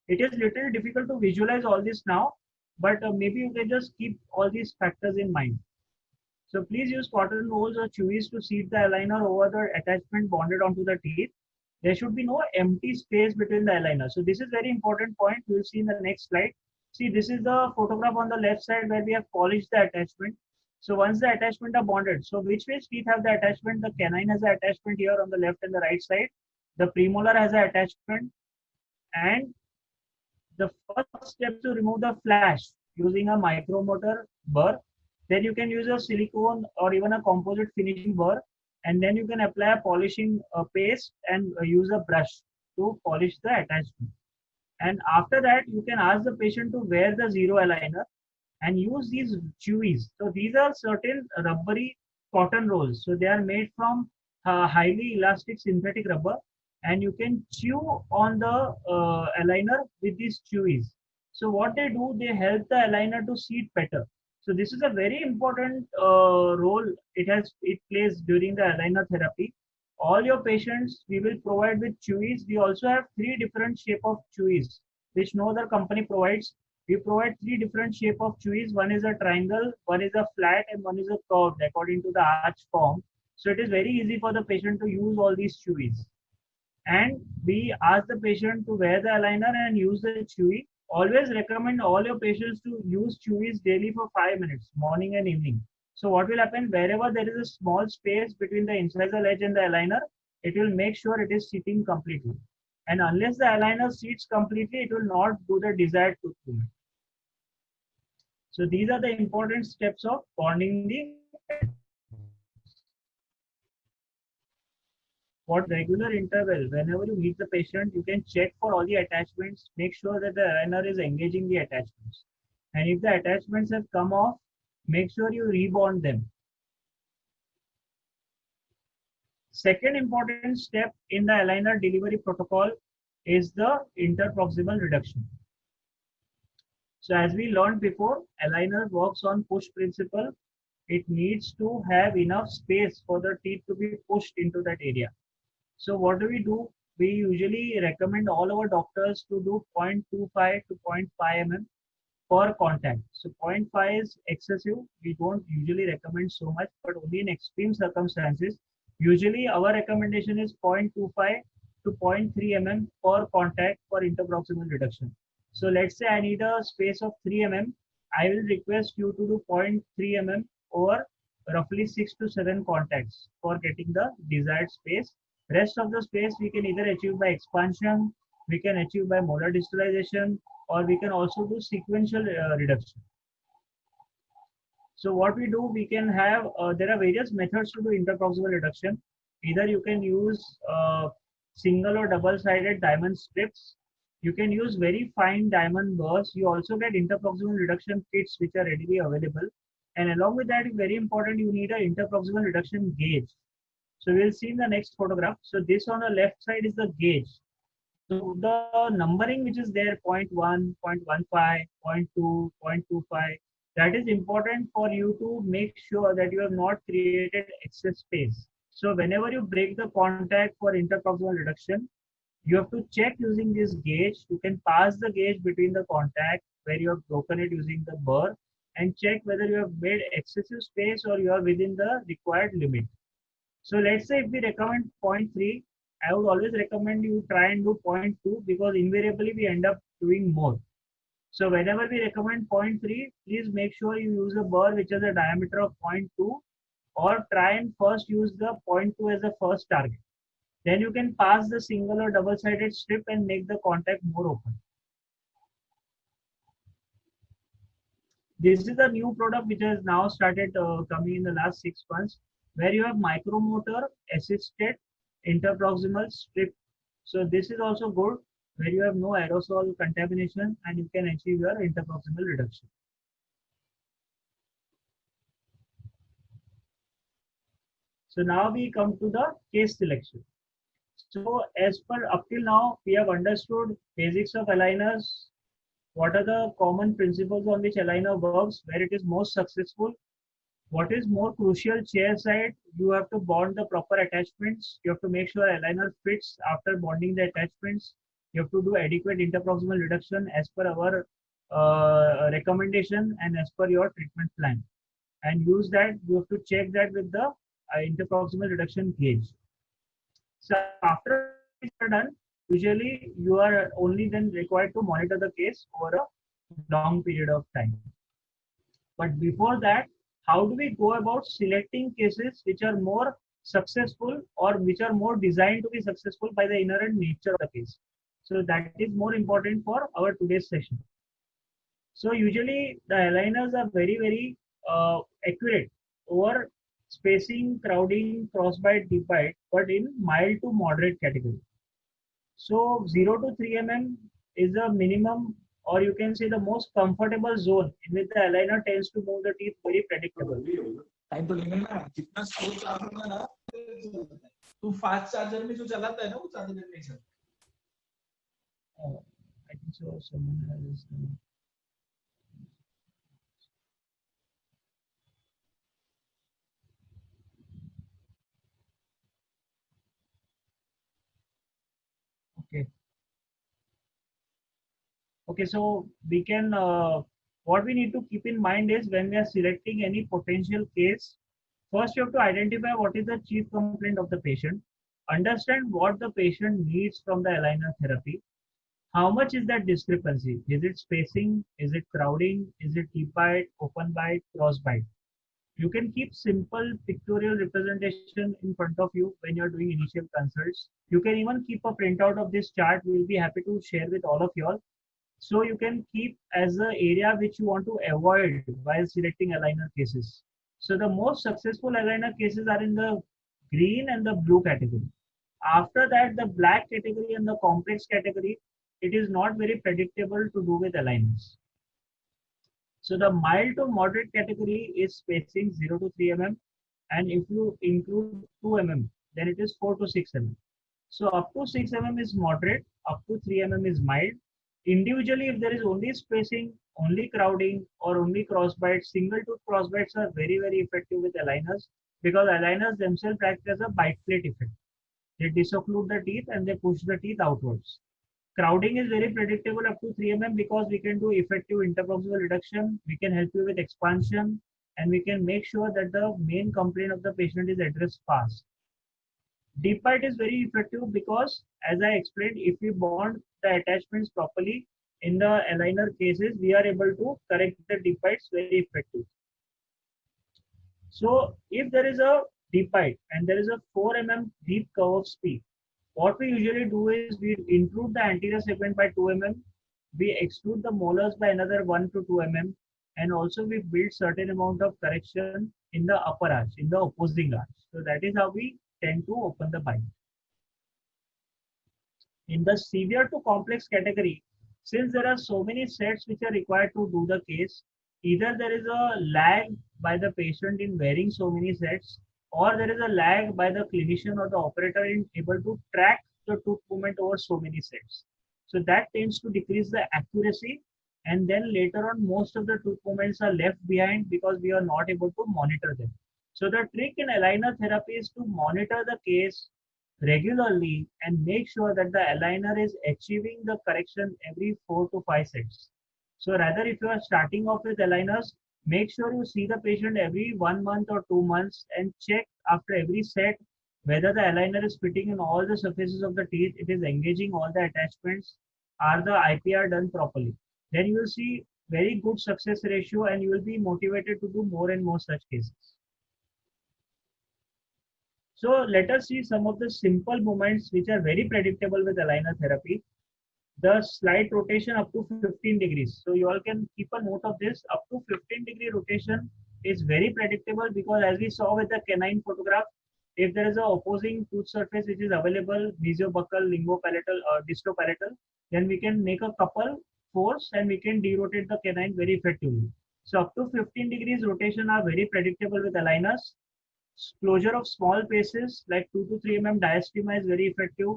It is little difficult to visualize all this now, but maybe you can just keep all these factors in mind. So please use cotton rolls or chewies to seat the aligner over the attachment bonded onto the teeth. There should be no empty space between the aligner. So this is very important point. You will see in the next slide. See, this is the photograph on the left side where we have polished the attachment. So once the attachment are bonded, so which teeth have the attachment? The canine has the attachment here on the left and the right side. The premolar has the attachment, and the first step to remove the flash using a micromotor burr. Then you can use a silicone or even a composite finishing burr, and then you can apply a polishing paste and use a brush to polish the attachment. And after that, you can ask the patient to wear the zero aligner and use these chewies. So these are certain rubbery cotton rolls. So they are made from highly elastic synthetic rubber, and you can chew on the aligner with these chewies. So what they do, they help the aligner to seat better. So this is a very important role it plays during the aligner therapy. All your patients we will provide with chewies. We also have three different shape of chewies, which no other company provides. We provide three different shape of chewies. One is a triangle, one is a flat, and one is a curved according to the arch form. So it is very easy for the patient to use all these chewies. And we ask the patient to wear the aligner and use the chewy. Always recommend all your patients to use chewies daily for 5 minutes, morning and evening. So what will happen, wherever there is a small space between the incisal edge and the aligner, it will make sure it is sitting completely. And unless the aligner sits completely, it will not do the desired tooth movement. So these are the important steps of bonding the. For regular interval, whenever you meet the patient, you can check for all the attachments, make sure that the aligner is engaging the attachments. And if the attachments have come off, make sure you rebond them. Second important step in the aligner delivery protocol is the interproximal reduction. So as we learned before, aligner works on push principle. It needs to have enough space for the teeth to be pushed into that area. So what do? We usually recommend all our doctors to do 0.25 to 0.5 mm per contact. So 0.5 is excessive. We don't usually recommend so much, but only in extreme circumstances. Usually our recommendation is 0.25 to 0.3 mm per contact for interproximal reduction. So let's say I need a space of 3 mm. I will request you to do 0.3 mm over roughly 6 to 7 contacts for getting the desired space. Rest of the space we can either achieve by expansion, we can achieve by molar distalization, or we can also do sequential reduction. So what we do, we can have, there are various methods to do interproximal reduction. Either you can use single or double-sided diamond strips. You can use very fine diamond burrs. You also get interproximal reduction kits which are readily available. And along with that, very important, you need an interproximal reduction gauge. So we'll see in the next photograph. So this on the left side is the gauge. So the numbering which is there, 0.1, 0.15, 0.2, 0.25, that is important for you to make sure that you have not created excess space. So whenever you break the contact for interproximal reduction, you have to check using this gauge. You can pass the gauge between the contact where you have broken it using the burr and check whether you have made excessive space or you are within the required limit. So let's say if we recommend 0.3, I would always recommend you try and do 0.2 because invariably we end up doing more. So whenever we recommend 0.3, please make sure you use a burr which has a diameter of 0.2 or try and first use the 0.2 as the first target. Then you can pass the single or double-sided strip and make the contact more open. This is a new product which has now started coming in the last 6 months, where you have micromotor assisted interproximal strip. So this is also good, where you have no aerosol contamination and you can achieve your interproximal reduction. So now we come to the case selection. So as per up till now, we have understood basics of aligners. What are the common principles on which aligner works, where it is most successful? What is more crucial, chair side, you have to bond the proper attachments. You have to make sure aligner fits after bonding the attachments. You have to do adequate interproximal reduction as per our recommendation and as per your treatment plan. And use that, you have to check that with the interproximal reduction gauge. So after it's done, usually you are only then required to monitor the case over a long period of time. But before that, how do we go about selecting cases which are more successful or which are more designed to be successful by the inherent nature of the case? So that is more important for our today's session. So usually the aligners are very accurate over spacing, crowding, crossbite, deep bite, but in mild to moderate category. So 0 to 3 mm is the minimum, or you can say the most comfortable zone in which the aligner tends to move the teeth very predictable. Time तो लेना ना जितना slow charger ना तू fast charger में जो चलाता है ना वो ज्यादा देर नहीं चलता. I think so. Someone has. Okay, so we can, what we need to keep in mind is when we are selecting any potential case, first you have to identify what is the chief complaint of the patient, understand what the patient needs from the aligner therapy, how much is that discrepancy, is it spacing, is it crowding, is it deep bite, open bite, cross bite. You can keep simple pictorial representation in front of you when you're doing initial consults. You can even keep a printout of this chart. We'll be happy to share with all of you all. So you can keep as the area which you want to avoid while selecting aligner cases. So the most successful aligner cases are in the green and the blue category. After that, the black category and the complex category, it is not very predictable to do with aligners. So the mild to moderate category is spacing 0 to 3 mm, and if you include 2 mm, then it is 4 to 6 mm. So up to 6 mm is moderate, up to 3 mm is mild. Individually, if there is only spacing, only crowding, or only crossbites, single tooth crossbites are very, very effective with aligners because aligners themselves act as a bite plate effect. They disocclude the teeth and they push the teeth outwards. Crowding is very predictable up to 3 mm because we can do effective interproximal reduction, we can help you with expansion, and we can make sure that the main complaint of the patient is addressed fast. Deep bite is very effective because, as I explained, if we bond the attachments properly in the aligner cases, we are able to correct the deep bites very effectively. So if there is a deep bite and there is a 4 mm deep curve of speed, what we usually do is we intrude the anterior segment by 2 mm, we extrude the molars by another 1 to 2 mm, and also we build certain amount of correction in the upper arch, in the opposing arch. So that is how we tend to open the bite. In the severe to complex category, since there are so many sets which are required to do the case, either there is a lag by the patient in wearing so many sets, or there is a lag by the clinician or the operator in able to track the tooth movement over so many sets. So that tends to decrease the accuracy, and then later on most of the tooth movements are left behind because we are not able to monitor them. So the trick in aligner therapy is to monitor the case regularly and make sure that the aligner is achieving the correction every 4 to 5 sets. So rather, if you are starting off with aligners, make sure you see the patient every 1 month or 2 months and check after every set whether the aligner is fitting in all the surfaces of the teeth, it is engaging all the attachments, are the IPR done properly. Then you will see very good success ratio and you will be motivated to do more and more such cases. So let us see some of the simple movements which are very predictable with aligner therapy. The slight rotation up to 15 degrees. So you all can keep a note of this. Up to 15-degree rotation is very predictable because as we saw with the canine photograph, if there is an opposing tooth surface which is available, mesiobuccal, lingopalatal or distopalatal, then we can make a couple force and we can derotate the canine very effectively. So up to 15 degrees rotation are very predictable with aligners. Closure of small spaces like 2 to 3 mm diastema is very effective.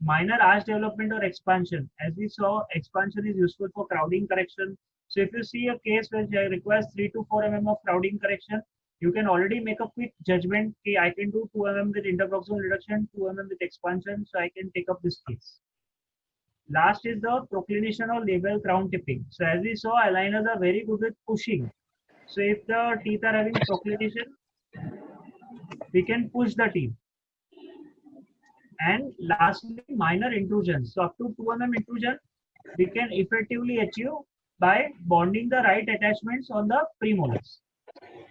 Minor arch development or expansion. As we saw, expansion is useful for crowding correction. So if you see a case which requires 3 to 4 mm of crowding correction, you can already make a quick judgment. Okay, I can do 2 mm with interproximal reduction, 2 mm with expansion, so I can take up this case. Last is the proclination or label crown tipping. So as we saw, aligners are very good with pushing. So if the teeth are having proclination, we can push the teeth. And lastly, minor intrusions. So up to 2 mm intrusion, we can effectively achieve by bonding the right attachments on the premolars.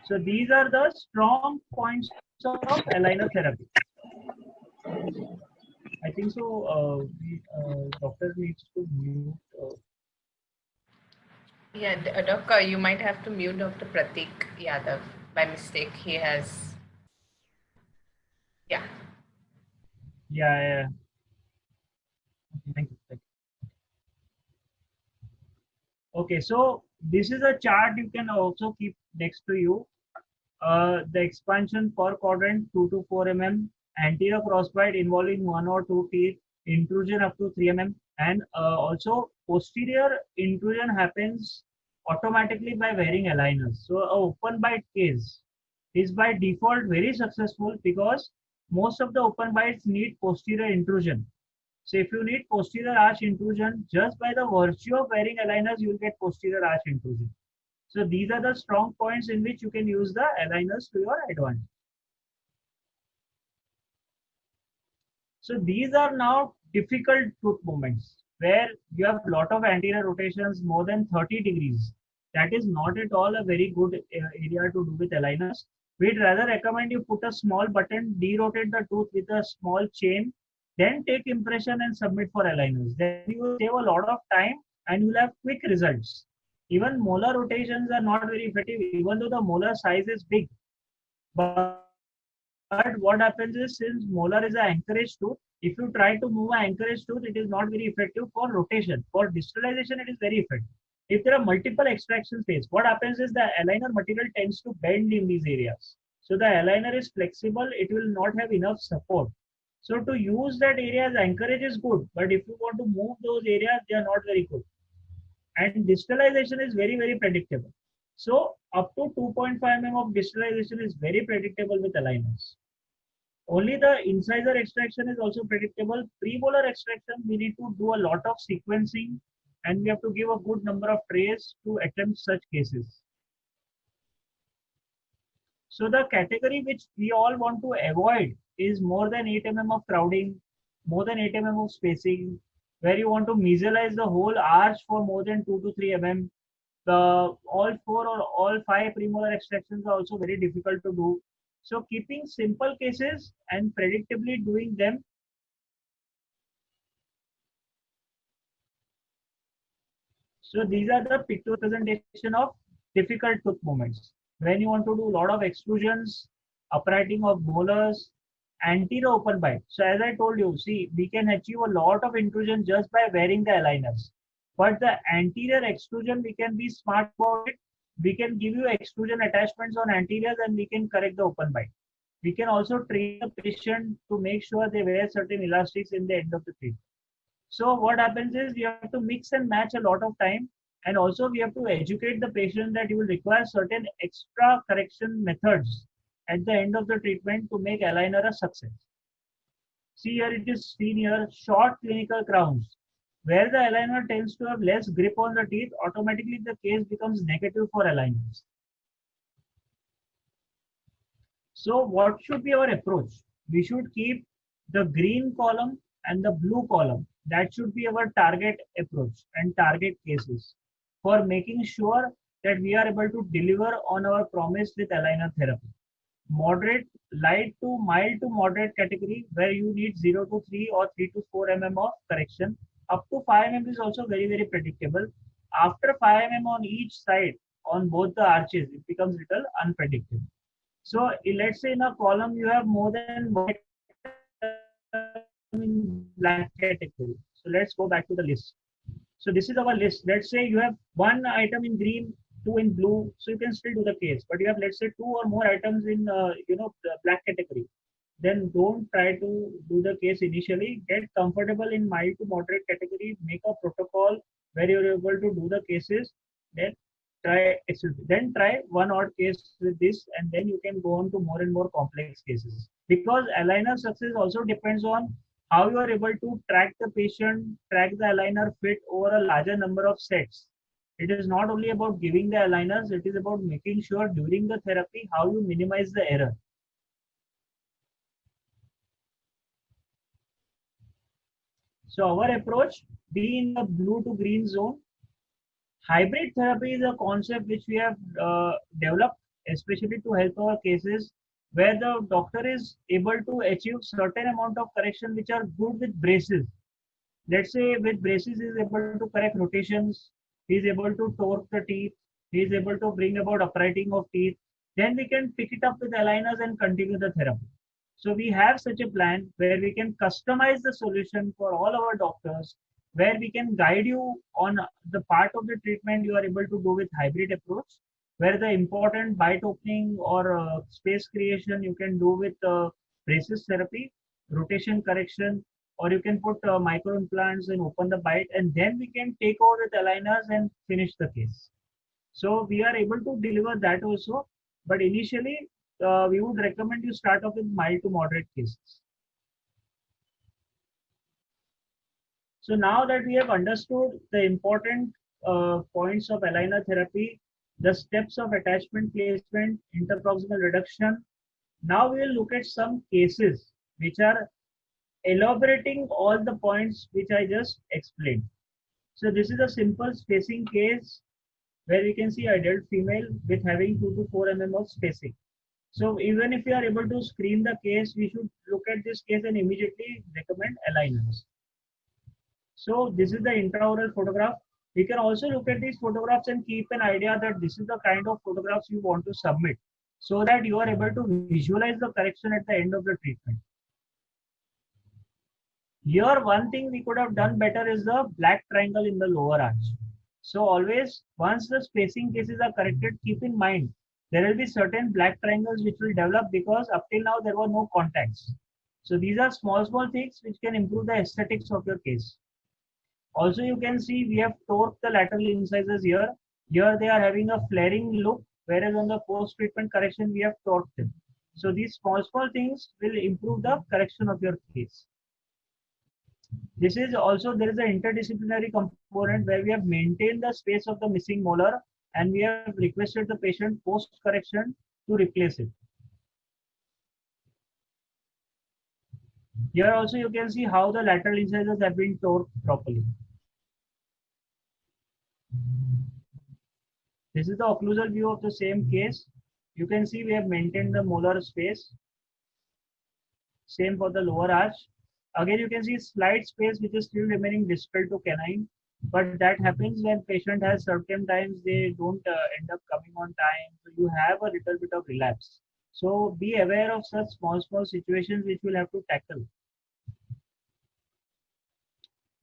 So these are the strong points of aligner therapy. I think so. Doctor needs to mute. Yeah, Doctor, you might have to mute Dr. Pratik Yadav by mistake. He has. Yeah. Yeah. Thank you. Okay, so this is a chart you can also keep next to you. The expansion per quadrant 2 to 4 mm, anterior crossbite involving 1 or 2 teeth, intrusion up to 3 mm, and also posterior intrusion happens automatically by wearing aligners. So a open bite case is by default very successful because most of the open bites need posterior intrusion. So if you need posterior arch intrusion, just by the virtue of wearing aligners, you will get posterior arch intrusion. So these are the strong points in which you can use the aligners to your advantage. So these are now difficult tooth movements where you have a lot of anterior rotations more than 30 degrees. That is not at all a very good area to do with aligners. We'd rather recommend you put a small button, derotate the tooth with a small chain, then take impression and submit for aligners. Then you will save a lot of time and you will have quick results. Even molar rotations are not very effective, even though the molar size is big. But what happens is, since molar is an anchorage tooth, if you try to move an anchorage tooth, it is not very effective for rotation. For distalization, it is very effective. If there are multiple extraction states, what happens is the aligner material tends to bend in these areas. So the aligner is flexible, it will not have enough support. So to use that area as anchorage is good, but if you want to move those areas, they are not very good. And distalization is very, very predictable. So up to 2.5 mm of distalization is very predictable with aligners. Only the incisor extraction is also predictable. Premolar extraction, we need to do a lot of sequencing and we have to give a good number of trays to attempt such cases. So the category which we all want to avoid is more than 8 mm of crowding, more than 8 mm of spacing, where you want to mesialize the whole arch for more than 2 to 3 mm. All 4 or all 5 premolar extractions are also very difficult to do. So keeping simple cases and predictably doing them. So these are the pictorial presentation of difficult tooth movements. When you want to do a lot of extrusions, uprighting of molars, anterior open bite. So as I told you, see, we can achieve a lot of intrusion just by wearing the aligners. But the anterior extrusion, we can be smart about it. We can give you extrusion attachments on anteriors and we can correct the open bite. We can also train the patient to make sure they wear certain elastics in the end of the treatment. So what happens is we have to mix and match a lot of time, and also we have to educate the patient that you will require certain extra correction methods at the end of the treatment to make aligner a success. See here it is seen here, short clinical crowns. Where the aligner tends to have less grip on the teeth, automatically the case becomes negative for aligners. So what should be our approach? We should keep the green column and the blue column. That should be our target approach and target cases for making sure that we are able to deliver on our promise with aligner therapy. Moderate, light to mild to moderate category where you need 0 to 3 or 3 to 4 mm of correction. Up to 5 mm is also very, very predictable. After 5 mm on each side, on both the arches, it becomes little unpredictable. So let's say in a column you have more than one in black category. So let's go back to the list. So this is our list. Let's say you have one item in green, two in blue, so you can still do the case. But you have, let's say, 2 or more items in the black category. Then don't try to do the case initially. Get comfortable in mild to moderate category. Make a protocol where you're able to do the cases. Then try one odd case with this, and then you can go on to more and more complex cases. Because aligner success also depends on how you are able to track the patient, track the aligner fit over a larger number of sets. It is not only about giving the aligners, it is about making sure during the therapy how you minimize the error. So our approach, be in the blue to green zone. Hybrid therapy is a concept which we have developed especially to help our cases where the doctor is able to achieve certain amount of correction which are good with braces. Let's say with braces he is able to correct rotations, he is able to torque the teeth, he is able to bring about uprighting of teeth. Then we can pick it up with aligners and continue the therapy. So we have such a plan where we can customize the solution for all our doctors, where we can guide you on the part of the treatment you are able to do with hybrid approach, where the important bite opening or space creation you can do with braces therapy, rotation correction, or you can put micro implants and open the bite, and then we can take over with aligners and finish the case. So we are able to deliver that also, but initially we would recommend you start off with mild to moderate cases. So now that we have understood the important points of aligner therapy, the steps of attachment placement, interproximal reduction, now we will look at some cases which are elaborating all the points which I just explained. So this is a simple spacing case where we can see adult female with having 2 to 4 mm of spacing. So even if you are able to screen the case, we should look at this case and immediately recommend aligners. So this is the intraoral photograph. We can also look at these photographs and keep an idea that this is the kind of photographs you want to submit so that you are able to visualize the correction at the end of the treatment. Here, one thing we could have done better is the black triangle in the lower arch. So always, once the spacing cases are corrected, keep in mind there will be certain black triangles which will develop because up till now there were no contacts. So these are small things which can improve the aesthetics of your case. Also, you can see we have torqued the lateral incisors here. Here they are having a flaring look, whereas on the post-treatment correction, we have torqued them. So these small things will improve the correction of your case. This is also, there is an interdisciplinary component where we have maintained the space of the missing molar and we have requested the patient post-correction to replace it. Here also you can see how the lateral incisors have been torqued properly. This is the occlusal view of the same case. You can see we have maintained the molar space. Same for the lower arch. Again, you can see slight space which is still remaining distal to canine, but that happens when patient has certain times they don't end up coming on time. So you have a little bit of relapse. So be aware of such small situations which we'll have to tackle.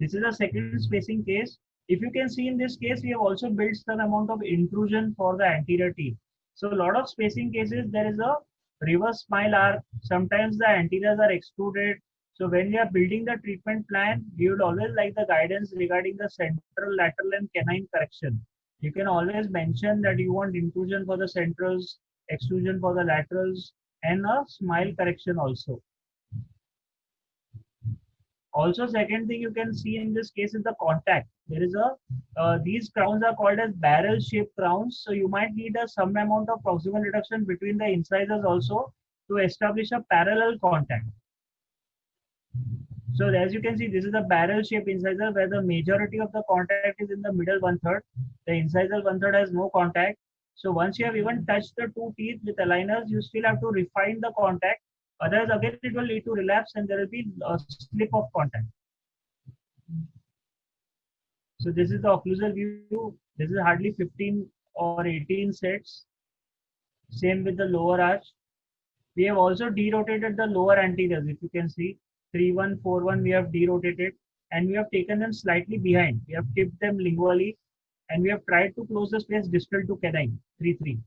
This is a second spacing case. If you can see in this case, we have also built some amount of intrusion for the anterior teeth. So a lot of spacing cases, there is a reverse smile arc. Sometimes the anteriors are extruded. So when we are building the treatment plan, we would always like the guidance regarding the central, lateral and canine correction. You can always mention that you want intrusion for the centrals, extrusion for the laterals, and a smile correction also. Also, second thing you can see in this case is the contact. There is a, these crowns are called as barrel shaped crowns. So you might need some amount of proximal reduction between the incisors also to establish a parallel contact. So as you can see, this is a barrel shaped incisor where the majority of the contact is in the middle 1/3. The incisal 1/3 has no contact. So once you have even touched the two teeth with aligners, you still have to refine the contact. Otherwise, again, it will lead to relapse and there will be a slip of contact. So this is the occlusal view. This is hardly 15 or 18 sets. Same with the lower arch. We have also derotated the lower anteriors. If you can see, 3-1, 4-1, we have derotated and we have taken them slightly behind. We have tipped them lingually and we have tried to close the space distal to canine, 3-3.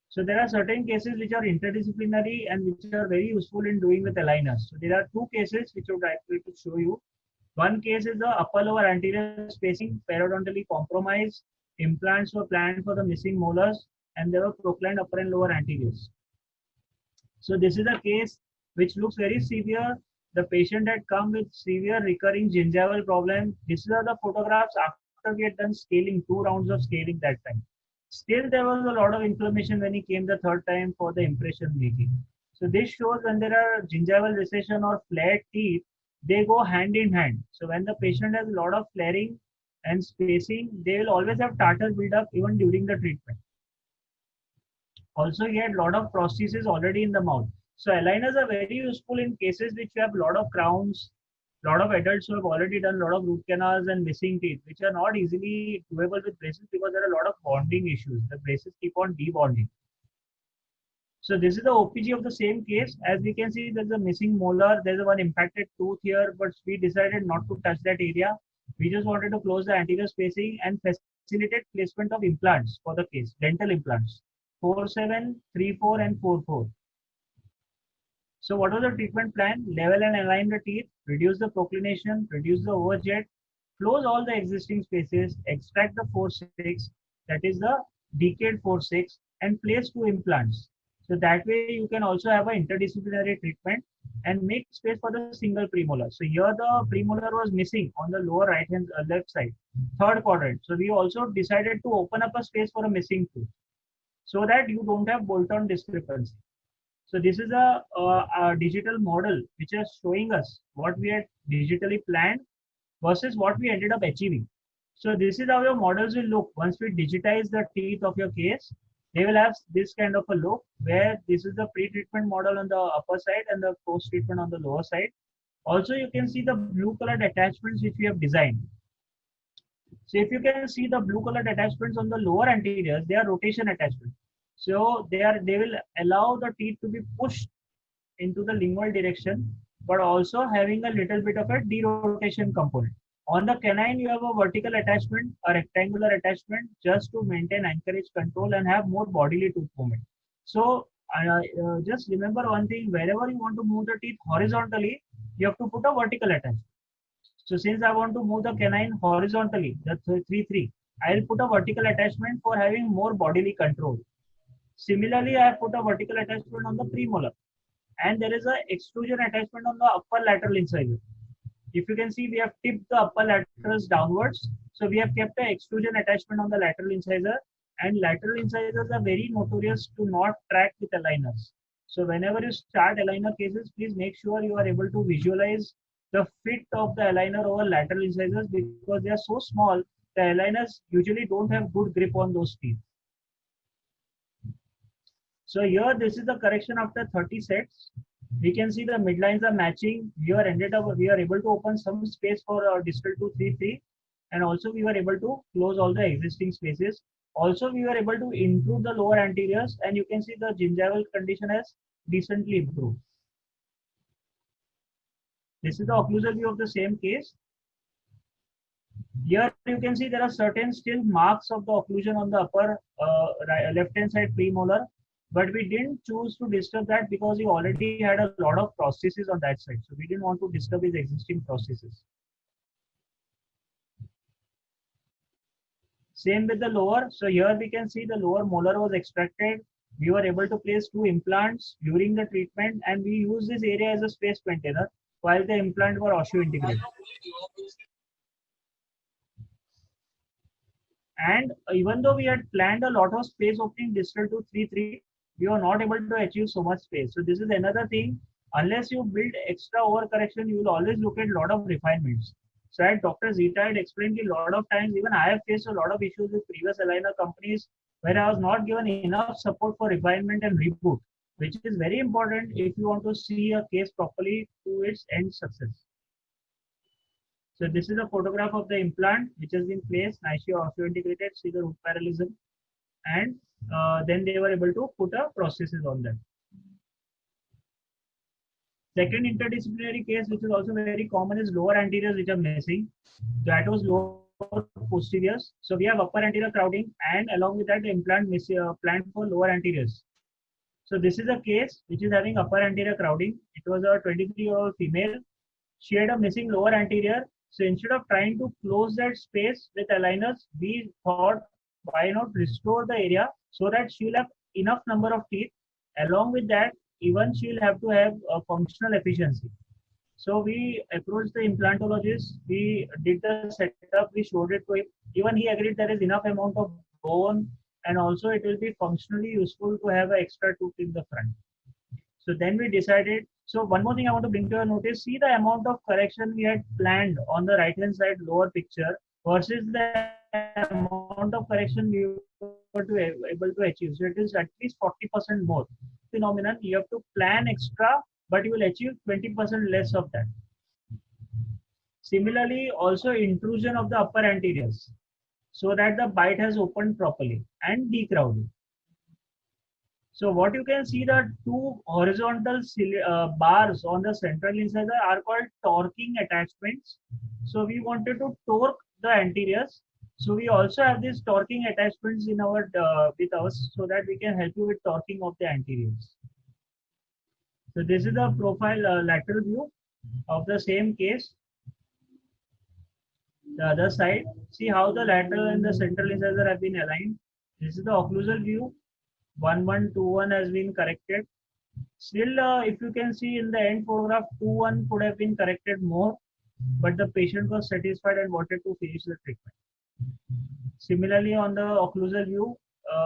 So there are certain cases which are interdisciplinary and which are very useful in doing with aligners. So there are two cases which I would like to show you. One case is the upper lower anterior spacing periodontally compromised. Implants were planned for the missing molars and there were proclined upper and lower anteriors. So this is a case which looks very severe. The patient had come with severe recurring gingival problem. These are the photographs after we had done scaling, 2 rounds of scaling that time. Still, there was a lot of inflammation when he came the third time for the impression making. So this shows when there are gingival recession or flared teeth, they go hand in hand. So when the patient has a lot of flaring and spacing, they will always have tartar buildup even during the treatment. Also, he had a lot of prosthesis already in the mouth. So aligners are very useful in cases which you have a lot of crowns, a lot of adults who have already done a lot of root canals and missing teeth, which are not easily doable with braces because there are a lot of bonding issues. The braces keep on debonding. So this is the OPG of the same case. As we can see, there's a missing molar. There's a one impacted tooth here, but we decided not to touch that area. We just wanted to close the anterior spacing and facilitate placement of implants for the case, dental implants. 4-7, 3-4 and 4-4. So what was the treatment plan? Level and align the teeth, reduce the proclination, reduce the overjet, close all the existing spaces, extract the 4-6, that is the decayed 4-6, and place 2 implants. So that way you can also have an interdisciplinary treatment and make space for the single premolar. So here the premolar was missing on the lower right hand left side, third quadrant. So we also decided to open up a space for a missing tooth, so that you don't have bolt-on discrepancy. So this is a digital model which is showing us what we had digitally planned versus what we ended up achieving. So this is how your models will look once we digitize the teeth of your case. They will have this kind of a look where this is the pre-treatment model on the upper side and the post-treatment on the lower side. Also, you can see the blue colored attachments which we have designed. So if you can see the blue colored attachments on the lower anteriors, they are rotation attachments. So they will allow the teeth to be pushed into the lingual direction, but also having a little bit of a derotation component. On the canine, you have a vertical attachment, a rectangular attachment, just to maintain anchorage control and have more bodily tooth movement. So just remember one thing: wherever you want to move the teeth horizontally, you have to put a vertical attachment. So since I want to move the canine horizontally, that's 3-3, I'll put a vertical attachment for having more bodily control. Similarly, I have put a vertical attachment on the premolar, and there is a extrusion attachment on the upper lateral incisor. If you can see, we have tipped the upper laterals downwards. So we have kept the extrusion attachment on the lateral incisor, and lateral incisors are very notorious to not track with aligners. So whenever you start aligner cases, please make sure you are able to visualize the fit of the aligner over lateral incisors, because they are so small, the aligners usually don't have good grip on those teeth. So here, this is the correction after 30 sets. We can see the midlines are matching. We are able to open some space for distal 2-3-3, and also we were able to close all the existing spaces. Also, we were able to improve the lower anteriors, and you can see the gingival condition has decently improved. This is the occlusal view of the same case. Here you can see there are certain still marks of the occlusion on the upper left-hand side premolar, but we didn't choose to disturb that because he already had a lot of prostheses on that side. So we didn't want to disturb his existing prostheses. Same with the lower. So here we can see the lower molar was extracted. We were able to place 2 implants during the treatment, and we used this area as a space maintainer while the implants were osseointegrated. And even though we had planned a lot of space opening distal to 3-3, we were not able to achieve so much space. So this is another thing. Unless you build extra overcorrection, you will always look at a lot of refinements. So as Dr. Zita had explained a lot of times, even I have faced a lot of issues with previous aligner companies where I was not given enough support for refinement and reboot, which is very important if you want to see a case properly to its end success. So this is a photograph of the implant which has been placed, nicely osseointegrated, see the root parallelism, and then they were able to put a prosthesis on them. Second interdisciplinary case, which is also very common, is lower anteriors which are missing. That was lower posteriors. So we have upper anterior crowding, and along with that, the implant planned for lower anteriors. So this is a case which is having upper anterior crowding. It was a 23-year-old female. She had a missing lower anterior. So instead of trying to close that space with aligners, we thought, why not restore the area so that she will have enough number of teeth. Along with that, even she will have to have a functional efficiency. So we approached the implantologist. We did the setup. We showed it to him. Even he agreed there is enough amount of bone, and also it will be functionally useful to have an extra tooth in the front. So then we decided. So one more thing I want to bring to your notice, see the amount of correction we had planned on the right hand side lower picture versus the amount of correction we were able to achieve. So it is at least 40% more. Phenomenon, you have to plan extra, but you will achieve 20% less of that. Similarly, also intrusion of the upper anteriors so that the bite has opened properly, and decrowding. So what you can see, the 2 horizontal bars on the central incisor are called torquing attachments. So we wanted to torque the anteriors. So we also have these torquing attachments in our with us, so that we can help you with torquing of the anteriors. So this is the profile lateral view of the same case. The other side, see how the lateral and the central incisor have been aligned. This is the occlusal view. 1-1-2-1 has been corrected. Still, if you can see in the end photograph, 2-1 could have been corrected more, but the patient was satisfied and wanted to finish the treatment. Similarly, on the occlusal view,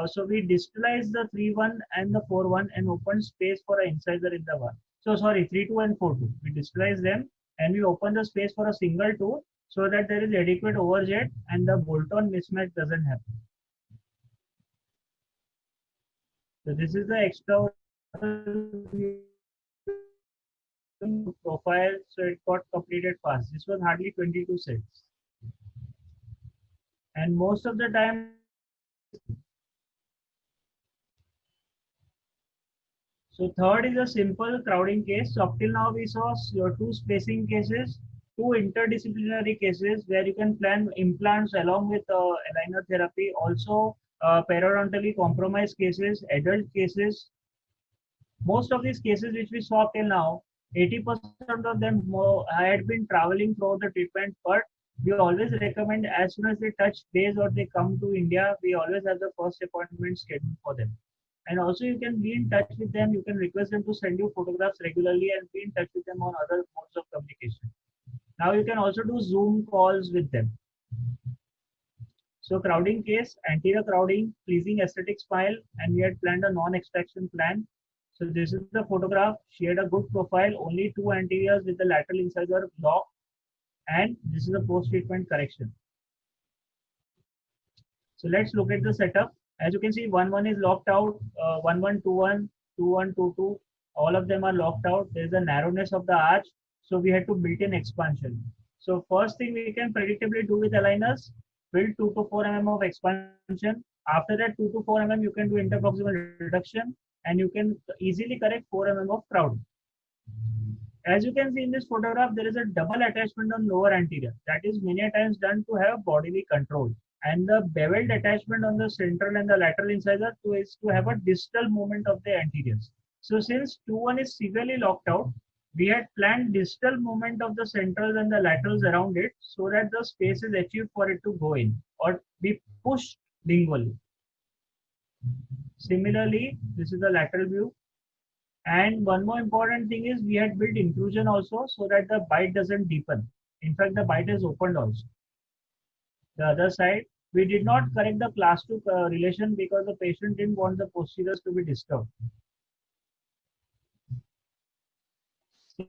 so we distalized the 3-1 and the 4-1 and opened space for an incisor in the one. So sorry, 3-2 and 4-2. We distalized them and we opened the space for a single tooth so that there is adequate overjet and the bolt-on mismatch doesn't happen. So this is the extra profile. So it got completed fast. This was hardly 22 sets. And most of the time, so third is a simple crowding case. So up till now we saw 2 spacing cases. two interdisciplinary cases where you can plan implants along with aligner therapy. Also, periodontally compromised cases, adult cases. Most of these cases which we saw till now, 80% of them had been traveling throughout the treatment, but we always recommend as soon as they touch base or they come to India, we always have the first appointment scheduled for them. And also you can be in touch with them. You can request them to send you photographs regularly and be in touch with them on other modes of communication. Now you can also do Zoom calls with them. So crowding case, anterior crowding, pleasing aesthetic smile, and we had planned a non-extraction plan. So this is the photograph. She had a good profile, only two anteriors with the lateral incisor locked, and this is the post-treatment correction. So let's look at the setup. As you can see, 1-1 is locked out, 1-1, 2-1, 2-1, 2-2. All of them are locked out. There's a narrowness of the arch, so we had to build in expansion. So first thing we can predictably do with aligners, build 2 to 4 mm of expansion. After that 2 to 4 mm, you can do interproximal reduction, and you can easily correct 4 mm of crowding. As you can see in this photograph, there is a double attachment on lower anterior. That is many times done to have bodily control. And the beveled attachment on the central and the lateral incisor is to have a distal movement of the anteriors. So since 2-1 is severely locked out, we had planned distal movement of the centrals and the laterals around it so that the space is achieved for it to go in or be pushed lingually. Similarly, this is the lateral view. And one more important thing is we had built inclusion also so that the bite doesn't deepen. In fact, the bite is opened also. The other side, we did not correct the class 2 relation because the patient didn't want the posteriors to be disturbed.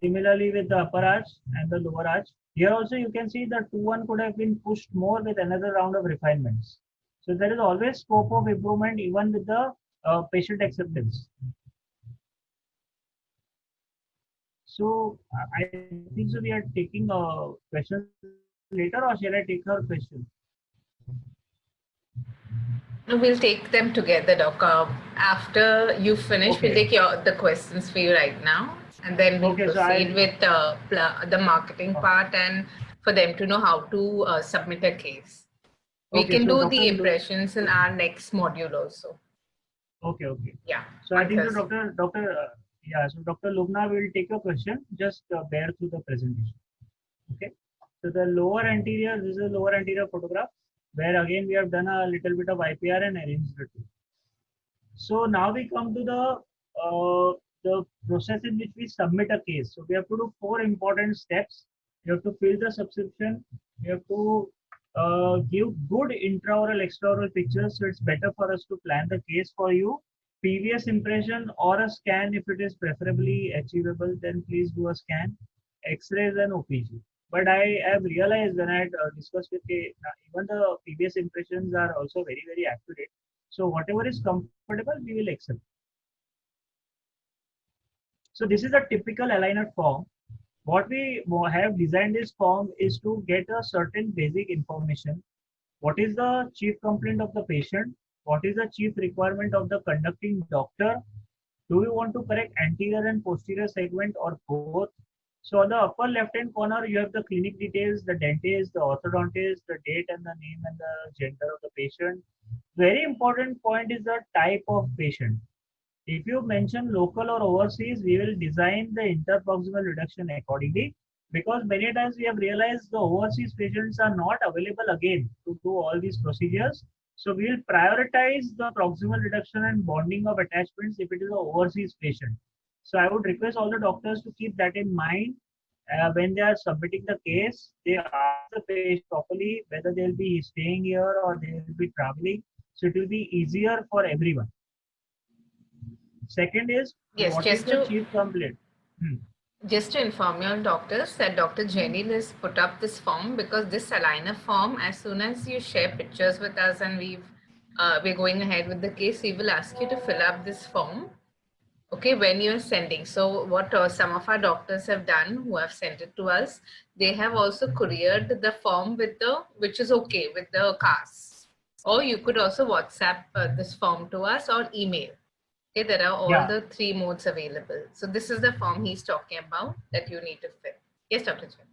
Similarly with the upper arch and the lower arch. Here also you can see that 2-1 could have been pushed more with another round of refinements. So there is always scope of improvement even with the patient acceptance. So I think so we are taking questions later, or shall I take her question? No, we'll take them together, Doc. After you finish, Okay. we'll take the questions for you right now, and then we'll proceed with the marketing part and for them to know how to submit a case. We can do the impressions in our next module also. Okay. Yeah. So I think so Dr. Lubna will take a question. Just bear through the presentation. Okay. So the lower anterior, this is a lower anterior photograph where again we have done a little bit of IPR and arranged the two. So now we come to the process in which we submit a case. So we have to do 4 important steps. You have to fill the subscription. You have to give good intraoral, extraoral pictures. So it's better for us to plan the case for you. Previous impression or a scan, if it is preferably achievable, then please do a scan, X-rays and OPG. But I have realized when I had discussed with even the previous impressions are also very, very accurate. So whatever is comfortable, we will accept. So this is a typical aligner form. What we have designed this form is to get a certain basic information. What is the chief complaint of the patient? What is the chief requirement of the conducting doctor? Do you want to correct anterior and posterior segment or both? So on the upper left-hand corner, you have the clinic details, the dentist, the orthodontist, the date and the name and the gender of the patient. Very important point is the type of patient. If you mention local or overseas, we will design the interproximal reduction accordingly, because many times we have realized the overseas patients are not available again to do all these procedures. So we will prioritize the proximal reduction and bonding of attachments if it is an overseas patient. So I would request all the doctors to keep that in mind when they are submitting the case. They ask the patient properly whether they will be staying here or they will be traveling. So it will be easier for everyone. Second is, what is the chief complaint? Just to inform your doctors that Dr. Jenny has put up this form, because this aligner form, as soon as you share pictures with us and we're going ahead with the case, we will ask you to fill up this form. Okay, when you're sending. So what some of our doctors have done who have sent it to us, they have also couriered the form with which is okay with the CAS. Or you could also WhatsApp this form to us or email. Okay, there are all the 3 modes available. So this is the form he's talking about that you need to fill. Yes, Dr. Chen.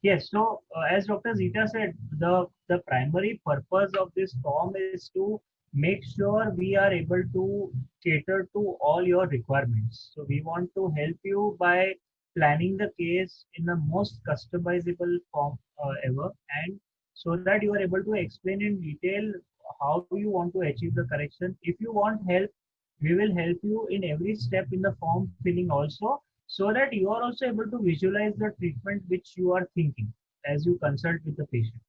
Yes, so as Dr. Zita said, the primary purpose of this form is to make sure we are able to cater to all your requirements. So we want to help you by planning the case in the most customizable form ever, and so that you are able to explain in detail how you want to achieve the correction. If you want help, we will help you in every step in the form filling also, so that you are also able to visualize the treatment which you are thinking as you consult with the patient.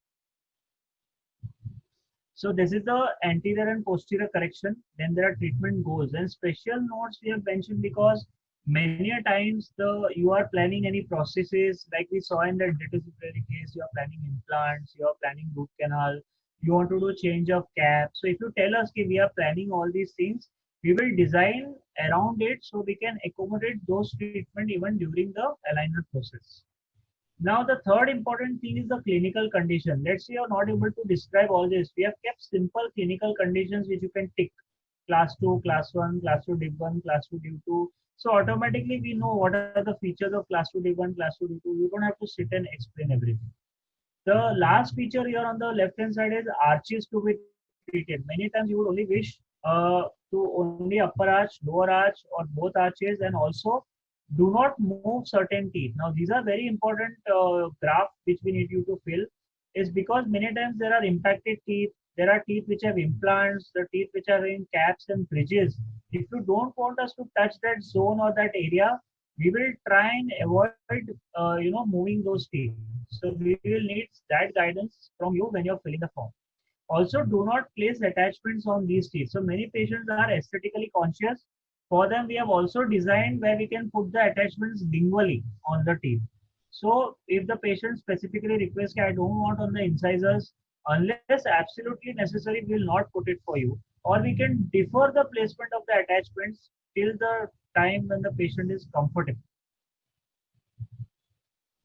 So this is the anterior and posterior correction. Then there are treatment goals and special notes we have mentioned because many a times you are planning any processes like we saw in the interdisciplinary case. You are planning implants, you are planning root canal, you want to do change of cap. So if you tell us that we are planning all these things, we will design around it so we can accommodate those treatment even during the alignment process. Now, the third important thing is the clinical condition. Let's say you're not able to describe all this. We have kept simple clinical conditions which you can tick. Class 2, class 1, class 2 div 1, class 2 div 2. So automatically we know what are the features of class 2 div 1, class 2 div 2. You don't have to sit and explain everything. The last feature here on the left hand side is arches to be treated. Many times you would only wish to only upper arch, lower arch, or both arches, and also do not move certain teeth. Now these are very important graph which we need you to fill, is because many times there are impacted teeth. There are teeth which have implants, the teeth which are in caps and bridges. If you don't want us to touch that zone or that area, we will try and avoid moving those teeth. So we will need that guidance from you when you're filling the form. Also, do not place attachments on these teeth. So many patients are aesthetically conscious. For them, we have also designed where we can put the attachments lingually on the teeth. So if the patient specifically requests, I don't want on the incisors, unless absolutely necessary, we will not put it for you. Or we can defer the placement of the attachments till the time when the patient is comfortable.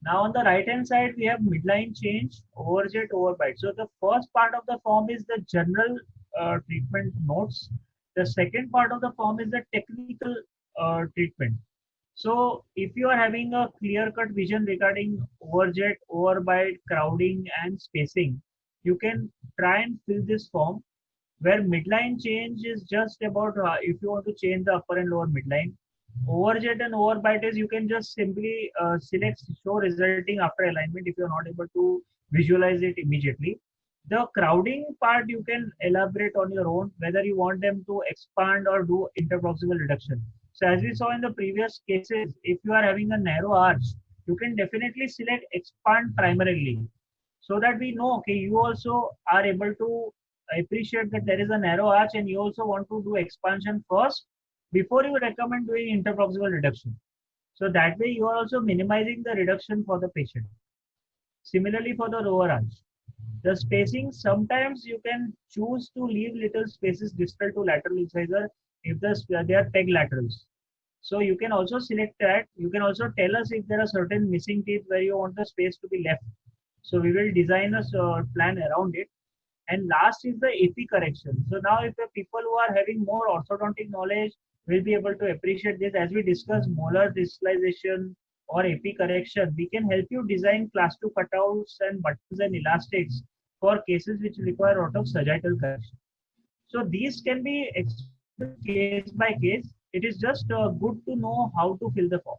Now on the right hand side, we have midline change, overjet, overbite. So the first part of the form is the general treatment notes. The second part of the form is the technical treatment. So if you are having a clear cut vision regarding overjet, overbite, crowding and spacing, you can try and fill this form, where midline change is just about if you want to change the upper and lower midline. Overjet and overbite is you can just simply select show resulting after alignment if you're not able to visualize it immediately. The crowding part you can elaborate on your own whether you want them to expand or do interproximal reduction. So as we saw in the previous cases, if you are having a narrow arch, you can definitely select expand primarily, so that we know okay you also are able to appreciate that there is a narrow arch and you also want to do expansion first before you recommend doing interproximal reduction. So that way you are also minimizing the reduction for the patient. Similarly for the lower arch, the spacing, sometimes you can choose to leave little spaces distal to lateral incisor if they are peg laterals. So you can also select that. You can also tell us if there are certain missing teeth where you want the space to be left. So we will design a plan around it. And last is the AP correction. So now if the people who are having more orthodontic knowledge will be able to appreciate this, as we discuss molar distalization or AP correction, we can help you design class 2 cutouts and buttons and elastics for cases which require a lot of sagittal correction. So these can be explained case by case. It is just good to know how to fill the form.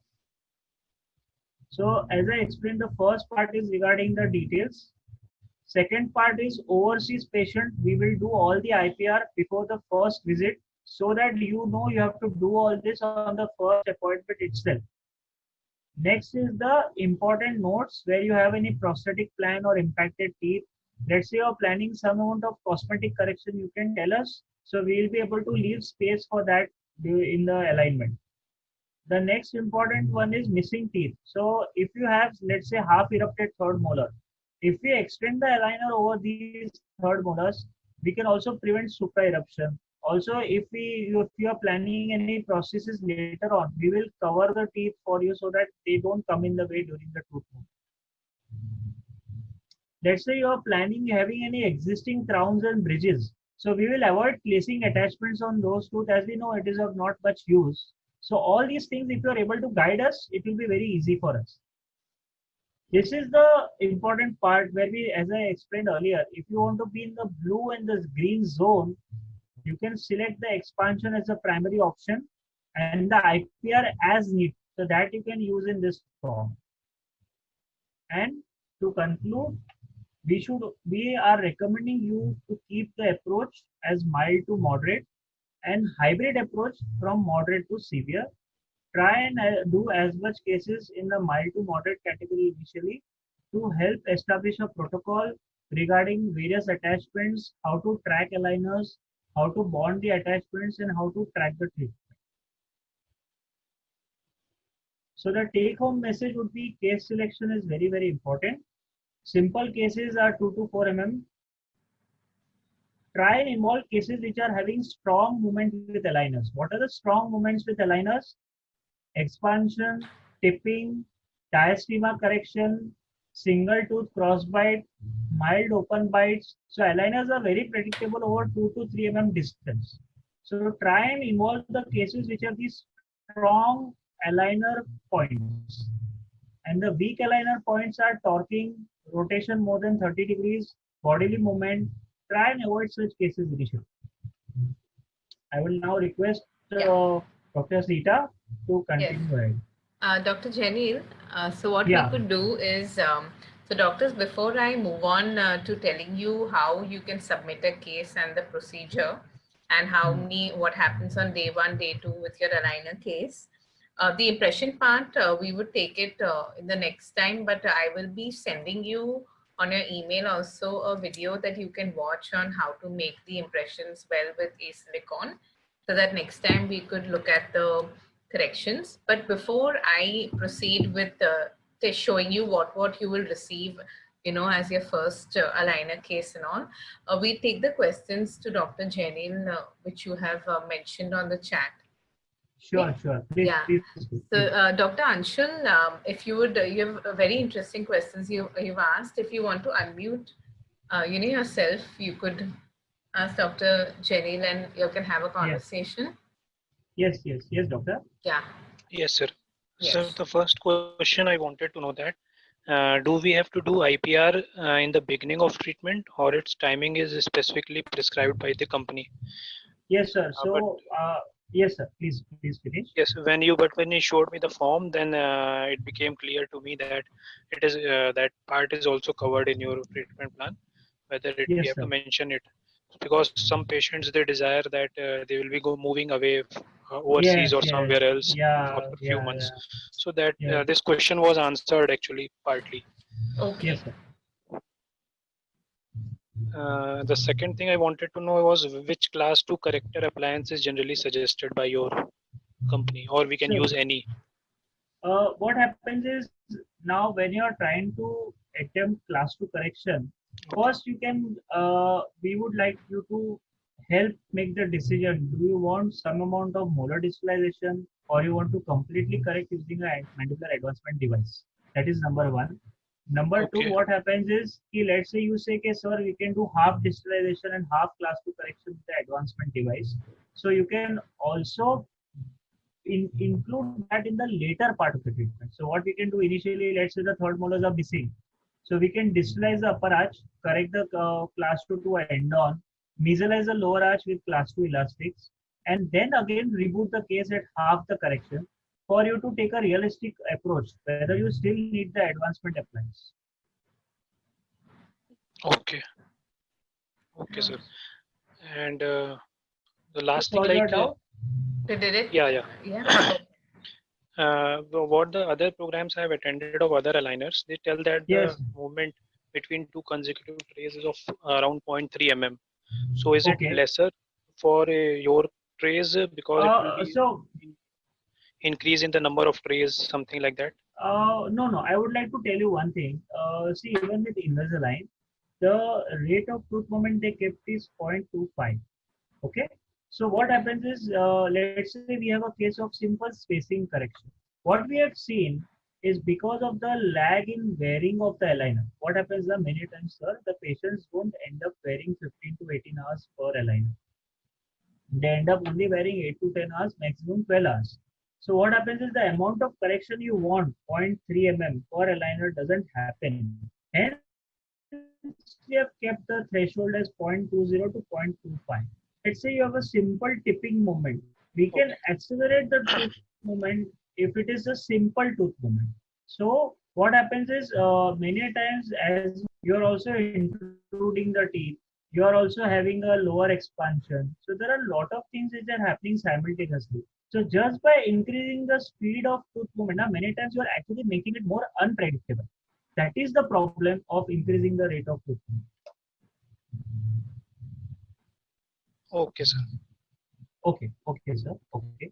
So as I explained, the first part is regarding the details. Second part is overseas patient. We will do all the IPR before the first visit so that you know you have to do all this on the first appointment itself. Next is the important notes where you have any prosthetic plan or impacted teeth. Let's say you're planning some amount of cosmetic correction, you can tell us. So we will be able to leave space for that in the alignment. The next important one is missing teeth. So if you have, let's say, half erupted third molar, if we extend the aligner over these third molars, we can also prevent supra eruption. Also, if you are planning any processes later on, we will cover the teeth for you so that they don't come in the way during the tooth movement. Let's say you are planning having any existing crowns and bridges. So we will avoid placing attachments on those tooth, as we know it is of not much use. So all these things, if you are able to guide us, it will be very easy for us. This is the important part where we, as I explained earlier, if you want to be in the blue and the green zone, you can select the expansion as a primary option and the IPR as need. So that you can use in this form. And to conclude, we are recommending you to keep the approach as mild to moderate and hybrid approach from moderate to severe. Try and do as much cases in the mild to moderate category initially to help establish a protocol regarding various attachments, how to track aligners, how to bond the attachments, and how to track the treatment. So the take-home message would be case selection is very, very important. Simple cases are 2 to 4 mm. Try and involve cases which are having strong movement with aligners. What are the strong movements with aligners? Expansion, tipping, diastema correction, single tooth crossbite, mild open bites. So aligners are very predictable over 2 to 3 mm distance. So try and involve the cases which have these strong aligner points. And the weak aligner points are torquing, rotation more than 30 degrees, bodily movement. Try and avoid such cases initially. I will now request Dr. Sita to continue ahead. Dr. Janil, so what we could do is, so doctors, before I move on to telling you how you can submit a case and the procedure and what happens on day 1, day 2 with your aligner case, the impression part, we would take it in the next time, but I will be sending you on your email also a video that you can watch on how to make the impressions well with Asilicon, so that next time we could look at the corrections. But before I proceed with showing you what you will receive, as your first aligner case and all, we take the questions to Dr. Janil, which you have mentioned on the chat. Sure. Please. So, Dr. Anshul, if you would, you have very interesting questions you've asked. If you want to unmute, yourself, you could ask Dr. Janil and you can have a conversation. Yes, doctor. Yeah. Yes, sir. Yes. So the first question I wanted to know that, do we have to do IPR in the beginning of treatment, or its timing is specifically prescribed by the company? Yes, sir. So, yes, sir. Please finish. Yes, when you showed me the form, then it became clear to me that it is that part is also covered in your treatment plan. Whether we have to mention it, because some patients, they desire that they will be moving away overseas or somewhere else for a few months. So that this question was answered actually partly. Okay. Yes, sir. The second thing I wanted to know was which class 2 corrector appliance is generally suggested by your company, or we can use any. What happens is, now when you are trying to attempt class 2 correction, first you can, we would like you to help make the decision. Do you want some amount of molar distalization, or you want to completely correct using a mandibular advancement device? That is number 1. Number 2, what happens is, let's say you say, sir, we can do half distalization and half class 2 correction with the advancement device. So you can also include that in the later part of the treatment. So what we can do initially, let's say the third molars are missing. So we can distalize the upper arch, correct the class 2 to end-on, mesalize the lower arch with class 2 elastics, and then again reboot the case at half the correction for you to take a realistic approach, whether you still need the advancement appliance. Okay, sir. And the last thing, like, did it? Yeah. What the other programs I have attended of other aligners, they tell that the movement between 2 consecutive trays is of around 0.3 mm. So is it lesser for your trays, because it will be increase in the number of trays, something like that? No. I would like to tell you one thing. See, even with Invisalign, the rate of tooth movement they kept is 0.25. Okay. So what happens is, let's say we have a case of simple spacing correction. What we have seen is, because of the lag in wearing of the aligner, what happens the many times, sir, the patients don't end up wearing 15 to 18 hours per aligner. They end up only wearing 8 to 10 hours, maximum 12 hours. So what happens is the amount of correction you want, 0.3 mm for aligner, doesn't happen. Hence, we have kept the threshold as 0.20 to 0.25. Let's say you have a simple tipping moment. We can accelerate the tooth movement if it is a simple tooth movement. So what happens is many times as you're also intruding the teeth, you are also having a lower expansion. So there are a lot of things which are happening simultaneously. So just by increasing the speed of tooth movement, many times you are actually making it more unpredictable. That is the problem of increasing the rate of tooth movement. Okay, sir. Okay, sir. Okay.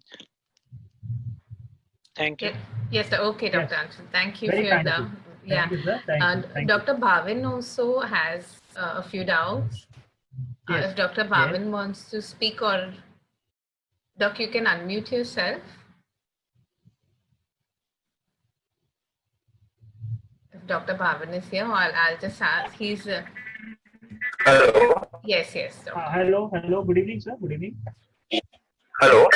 Thank you. Yes, sir. Okay, Dr. Yes. Anshul. Thank you Very for kind the. of you. Yeah. Thank you, sir. Thank you. Dr. Bhavin also has a few doubts. Yes. If Dr. Bhavin wants to speak, or Doc, you can unmute yourself. If Dr. Bhavin is here, I'll just ask. He's. Hello. Yes. Hello. Good evening, sir. Good evening. Hello.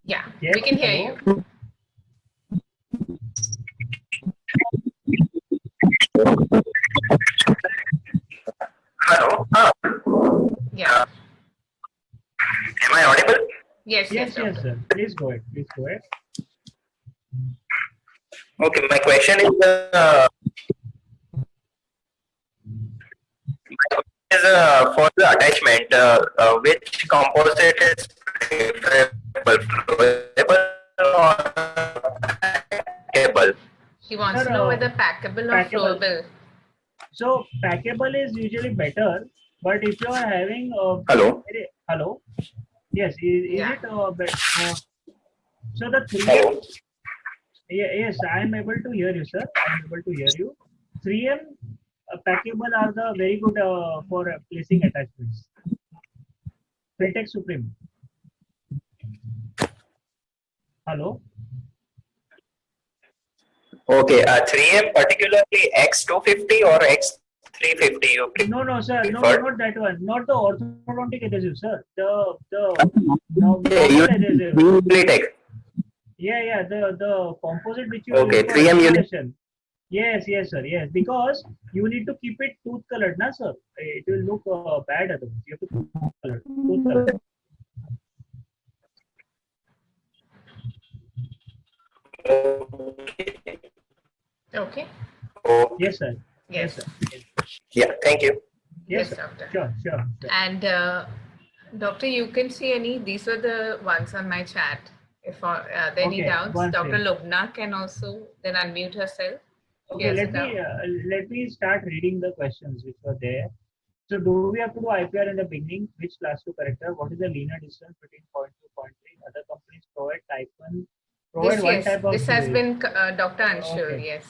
Yeah, Yes, we can hear hello. you. Hello. Yeah. Am I audible? Yes, Yes, doctor. sir. Please go ahead. Okay, my question is for the attachment, which composite is preferable, flowable or packable? He wants Sir, to know whether packable or flowable. So packable is usually better, but if you are having Hello. Hello. Yes, is Yeah. it so the 3M? Hello. Yes, I am able to hear you, sir. I am able to hear you. 3M packable are the very good for placing attachments. Filtex Supreme. Hello. Okay, 3M particularly X250 or X350 you prefer? No, sir. No, not that one. Not the orthodontic adhesive, sir. The normal adhesive. Unitech. Yeah. The composite which you Okay, use for 3M unit. installation. Yes, sir. Yes, because you need to keep it tooth colored, na sir. It will look bad otherwise. You have to keep it tooth colored. Okay. Oh, Yes, sir. Yes. Sir. yeah, thank you. Yes, Yes, sir. doctor. Sure. And doctor, you can see these are the ones on my chat. If there are any doubts, Dr. Lubna can also then unmute herself. Okay, let me start reading the questions which were there. So do we have to do IPR in the beginning? Which class 2 character? What is the linear distance between 0.2, 0.3? Other companies provide type 1. This has been Dr. Anshul, okay. Yes.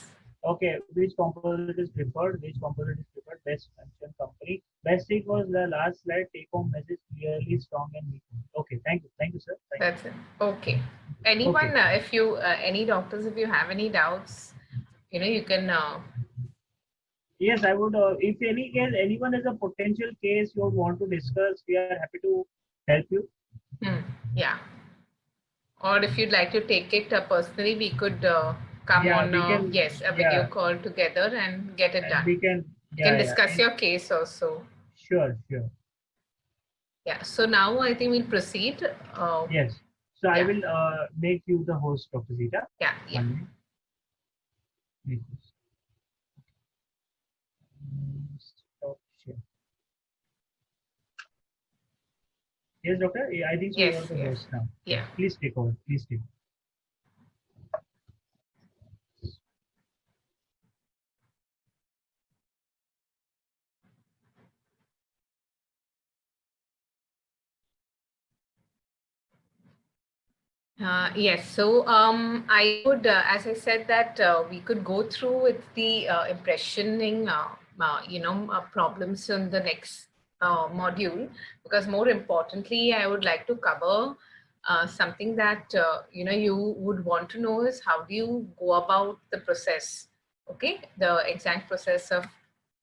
Okay, which composite is preferred? Best function company. Best thing was the last slide. Take home message clearly, strong and weak. Okay, thank you, sir. That's it. Okay. Anyone, if you, any doctors, if you have any doubts, you can. Yes, I would. If anyone has a potential case you want to discuss, we are happy to help you. Yeah. Or if you'd like to take it personally, we could come on a video call together and get it done. We can discuss your case also. Sure. Yeah. So now I think we'll proceed. Yes. So I will make you the host, Dr. Zita. Yeah. Stop share. Yes, doctor. I think so. You are the host now. Yeah. Please take over. Yes, so I would, as I said, that we could go through with the impressioning, problems in the next module, because more importantly, I would like to cover something that, you would want to know is how do you go about the process, okay? The exact process of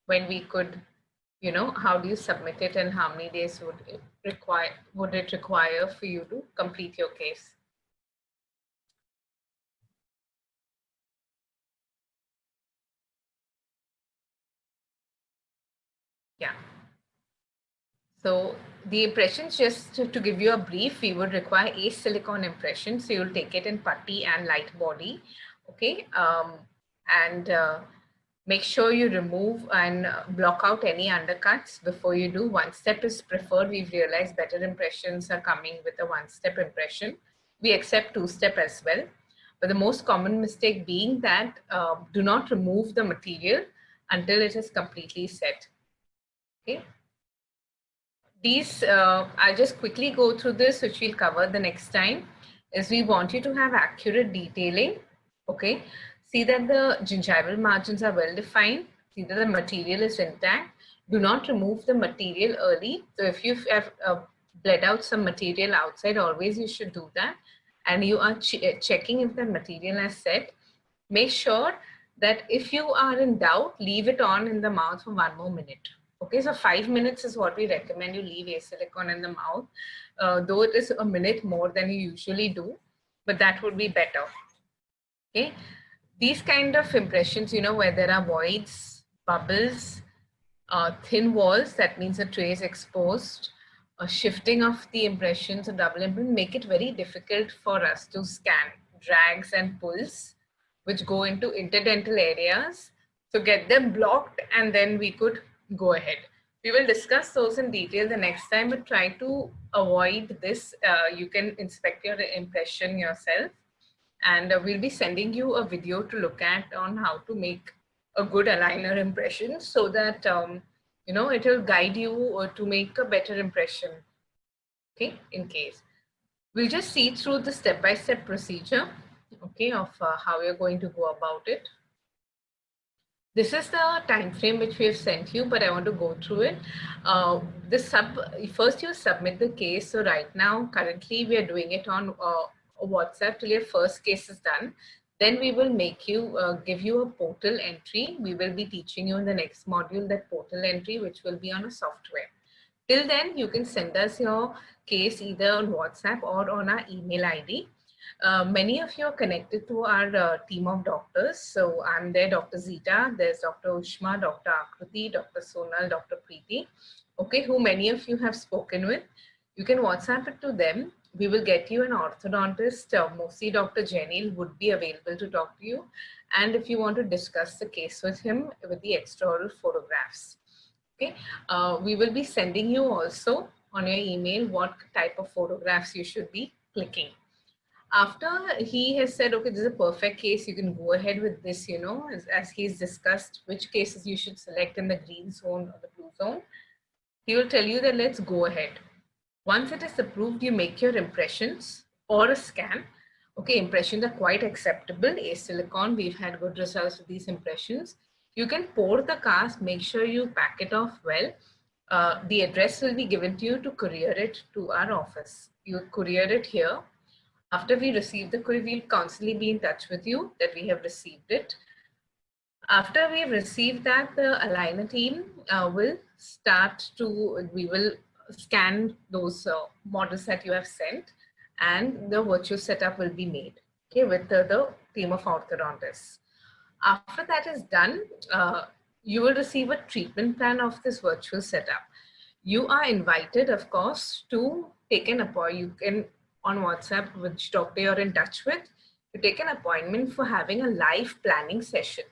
when we could, how do you submit it and how many days would it require for you to complete your case? So the impressions, just to give you a brief, we would require a silicone impression. So you'll take it in putty and light body. Okay. And make sure you remove and block out any undercuts before you do. One step is preferred. We've realized better impressions are coming with a one-step impression. We accept two-step as well. But the most common mistake being that do not remove the material until it is completely set. Okay. These, I'll just quickly go through this, which we'll cover the next time, is we want you to have accurate detailing. Okay. See that the gingival margins are well defined. See that the material is intact. Do not remove the material early. So if you have bled out some material outside, always you should do that. And you are checking if the material is set. Make sure that if you are in doubt, leave it on in the mouth for 1 more minute. Okay, so 5 minutes is what we recommend you leave acetylsilicone in the mouth, though it is a minute more than you usually do, but that would be better. Okay, these kind of impressions, you know, where there are voids, bubbles, thin walls, that means the tray is exposed, shifting of the impressions, a double imprint, make it very difficult for us to scan. Drags and pulls, which go into interdental areas. So get them blocked and then we could go ahead. We will discuss those in detail the next time, but try to avoid this. You can inspect your impression yourself, and we'll be sending you a video to look at on how to make a good aligner impression, so that you know, it will guide you to make a better impression. Okay, in case. We'll just see through the step-by-step procedure, okay, of how you're going to go about it. This is the time frame which we have sent you, but I want to go through it. First you submit the case. So right now, currently we are doing it on WhatsApp till your first case is done. Then we will make you, give you a portal entry. We will be teaching you in the next module that portal entry, which will be on a software. Till then, you can send us your case either on WhatsApp or on our email ID. Many of you are connected to our team of doctors. So I'm there, Dr. Zita, there's Dr. Ushma, Dr. Akruti, Dr. Sonal, Dr. Preeti, okay, who many of you have spoken with. You can WhatsApp it to them. We will get you an orthodontist. Mostly Dr. Janil would be available to talk to you. And if you want to discuss the case with him with the extraoral photographs. Okay, we will be sending you also on your email what type of photographs you should be clicking. After he has said, okay, this is a perfect case, you can go ahead with this, you know, as he's discussed which cases you should select in the green zone or the blue zone. He will tell you that let's go ahead. Once it is approved, you make your impressions or a scan. Okay, impressions are quite acceptable. Acetylsilicone, we've had good results with these impressions. You can pour the cast, make sure you pack it off well. The address will be given to you to courier it to our office. You courier it here. After we receive the courier, we'll constantly be in touch with you that we have received it. After we've received that, the aligner team will start to, we will scan those models that you have sent, and the virtual setup will be made, okay, with the team of orthodontists. After that is done, you will receive a treatment plan of this virtual setup. You are invited, of course, to take an appointment. You can, on WhatsApp, which doctor you're in touch with, to take an appointment for having a live planning session.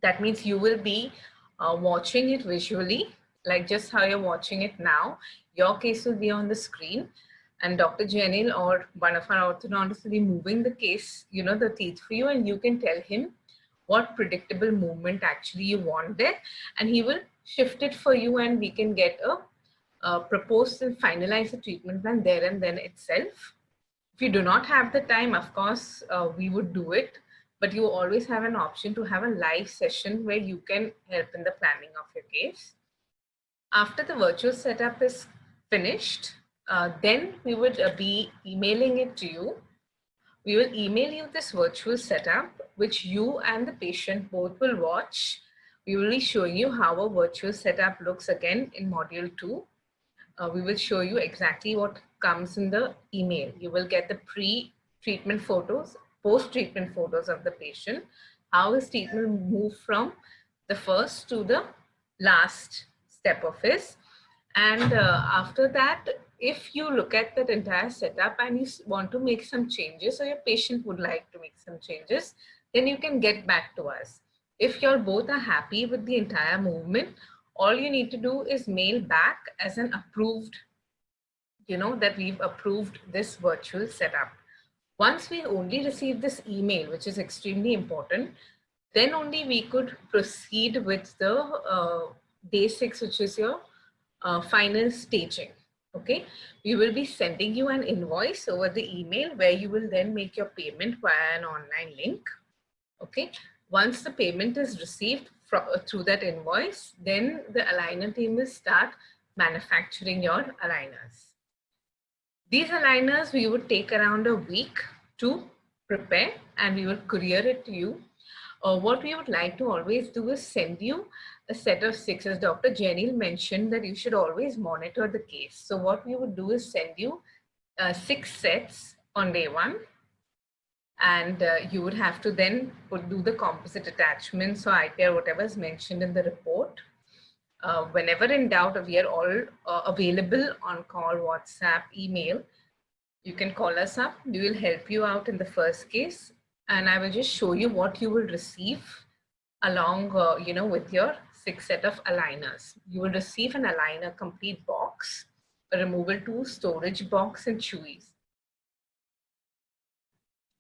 That means you will be watching it visually, like just how you're watching it now. Your case will be on the screen, and Dr. Janil or one of our orthodontists will be moving the case, you know, the teeth for you, and you can tell him what predictable movement actually you want there, and he will shift it for you, and we can get a proposed and finalize the treatment plan there and then itself. If you do not have the time, of course, we would do it, but you always have an option to have a live session where you can help in the planning of your case. After the virtual setup is finished, then we would be emailing it to you. We will email you this virtual setup, which you and the patient both will watch. We will be showing you how a virtual setup looks again in module 2. We will show you exactly what comes in the email. You will get the pre-treatment photos, post-treatment photos of the patient, how his treatment moved from the first to the last step of his. And after that, if you look at that entire setup and you want to make some changes, or your patient would like to make some changes, then you can get back to us. If you're both are happy with the entire movement, all you need to do is mail back as an approved, that we've approved this virtual setup. Once we only receive this email, which is extremely important, then only we could proceed with the day 6, which is your final staging. Okay, we will be sending you an invoice over the email where you will then make your payment via an online link. Okay, once the payment is received through that invoice, then the aligner team will start manufacturing your aligners. These aligners we would take around a week to prepare, and we will courier it to you. What we would like to always do is send you a set of 6, as Dr. Jenil mentioned that you should always monitor the case. So what we would do is send you 6 sets on day 1, and you would have to then do the composite attachments or IPR, whatever is mentioned in the report. Whenever in doubt, we are all available on call, WhatsApp, email. You can call us up. We will help you out in the first case, and I will just show you what you will receive along, with your 6 set of aligners. You will receive an aligner complete box, a removal tool, storage box, and chewies.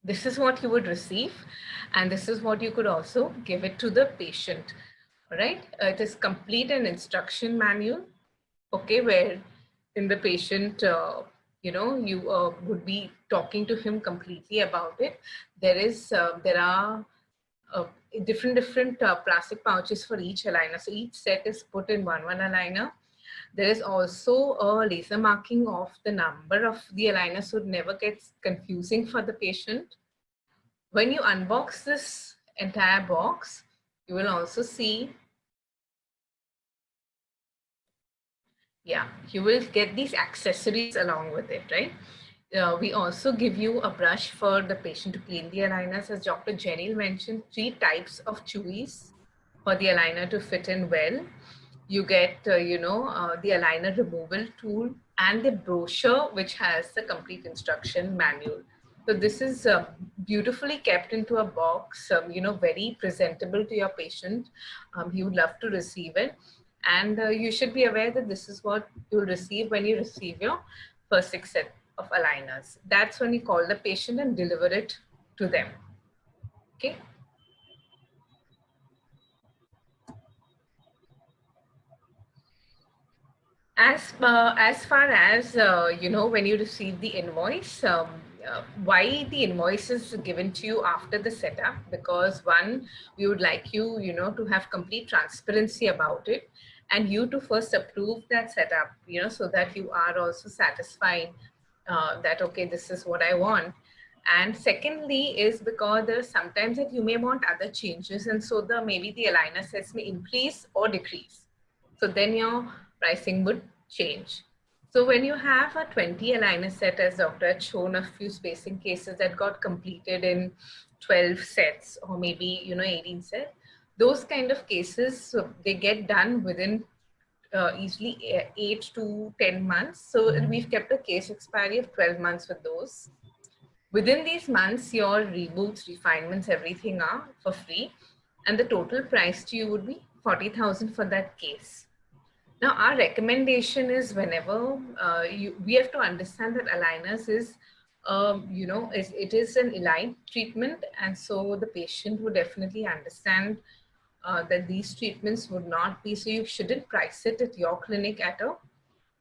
This is what you would receive, and this is what you could also give it to the patient. All right, it is complete an instruction manual, okay, where in the patient, you would be talking to him completely about it. There are different plastic pouches for each aligner. So each set is put in one aligner. There is also a laser marking of the number of the aligner, so it never gets confusing for the patient. When you unbox this entire box, you will also see, you will get these accessories along with it, right? We also give you a brush for the patient to clean the aligners. As Dr. Jenil mentioned, 3 types of chewies for the aligner to fit in well. You get, the aligner removal tool and the brochure, which has the complete instruction manual. So this is beautifully kept into a box, very presentable to your patient. He would love to receive it. And you should be aware that this is what you'll receive when you receive your first 6 set of aligners. That's when you call the patient and deliver it to them. Okay. As far as, when you receive the invoice, why the invoice is given to you after the setup? Because one, we would like you, to have complete transparency about it, and you to first approve that setup, so that you are also satisfied that, okay, this is what I want. And secondly is because there are sometimes that you may want other changes, and so maybe the aligner sets may increase or decrease. So then your pricing would change. So when you have a 20 aligner set, as Dr. had shown a few spacing cases that got completed in 12 sets or maybe 18 sets, those kind of cases, so they get done within easily 8 to 10 months. So we've kept a case expiry of 12 months with those. Within these months, your reboots, refinements, everything are for free, and the total price to you would be 40,000 for that case. Now, our recommendation is whenever we have to understand that aligners is, it is an align treatment, and so the patient would definitely understand that these treatments would not be, so you shouldn't price it at your clinic at a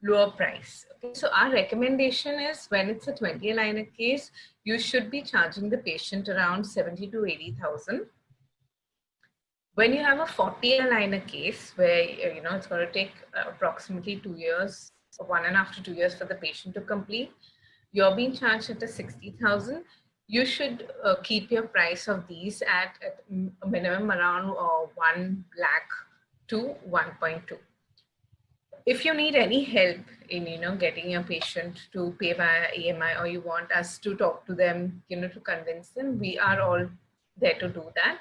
lower price. Okay? So our recommendation is when it's a 20 aligner case, you should be charging the patient around 70 to 80,000. When you have a 40 aligner case where, it's going to take approximately 2 years, 1.5 to 2 years for the patient to complete, you're being charged at a 60,000. You should keep your price of these at a minimum around 1 lakh to 1.2. If you need any help in, getting your patient to pay via EMI, or you want us to talk to them, to convince them, we are all there to do that.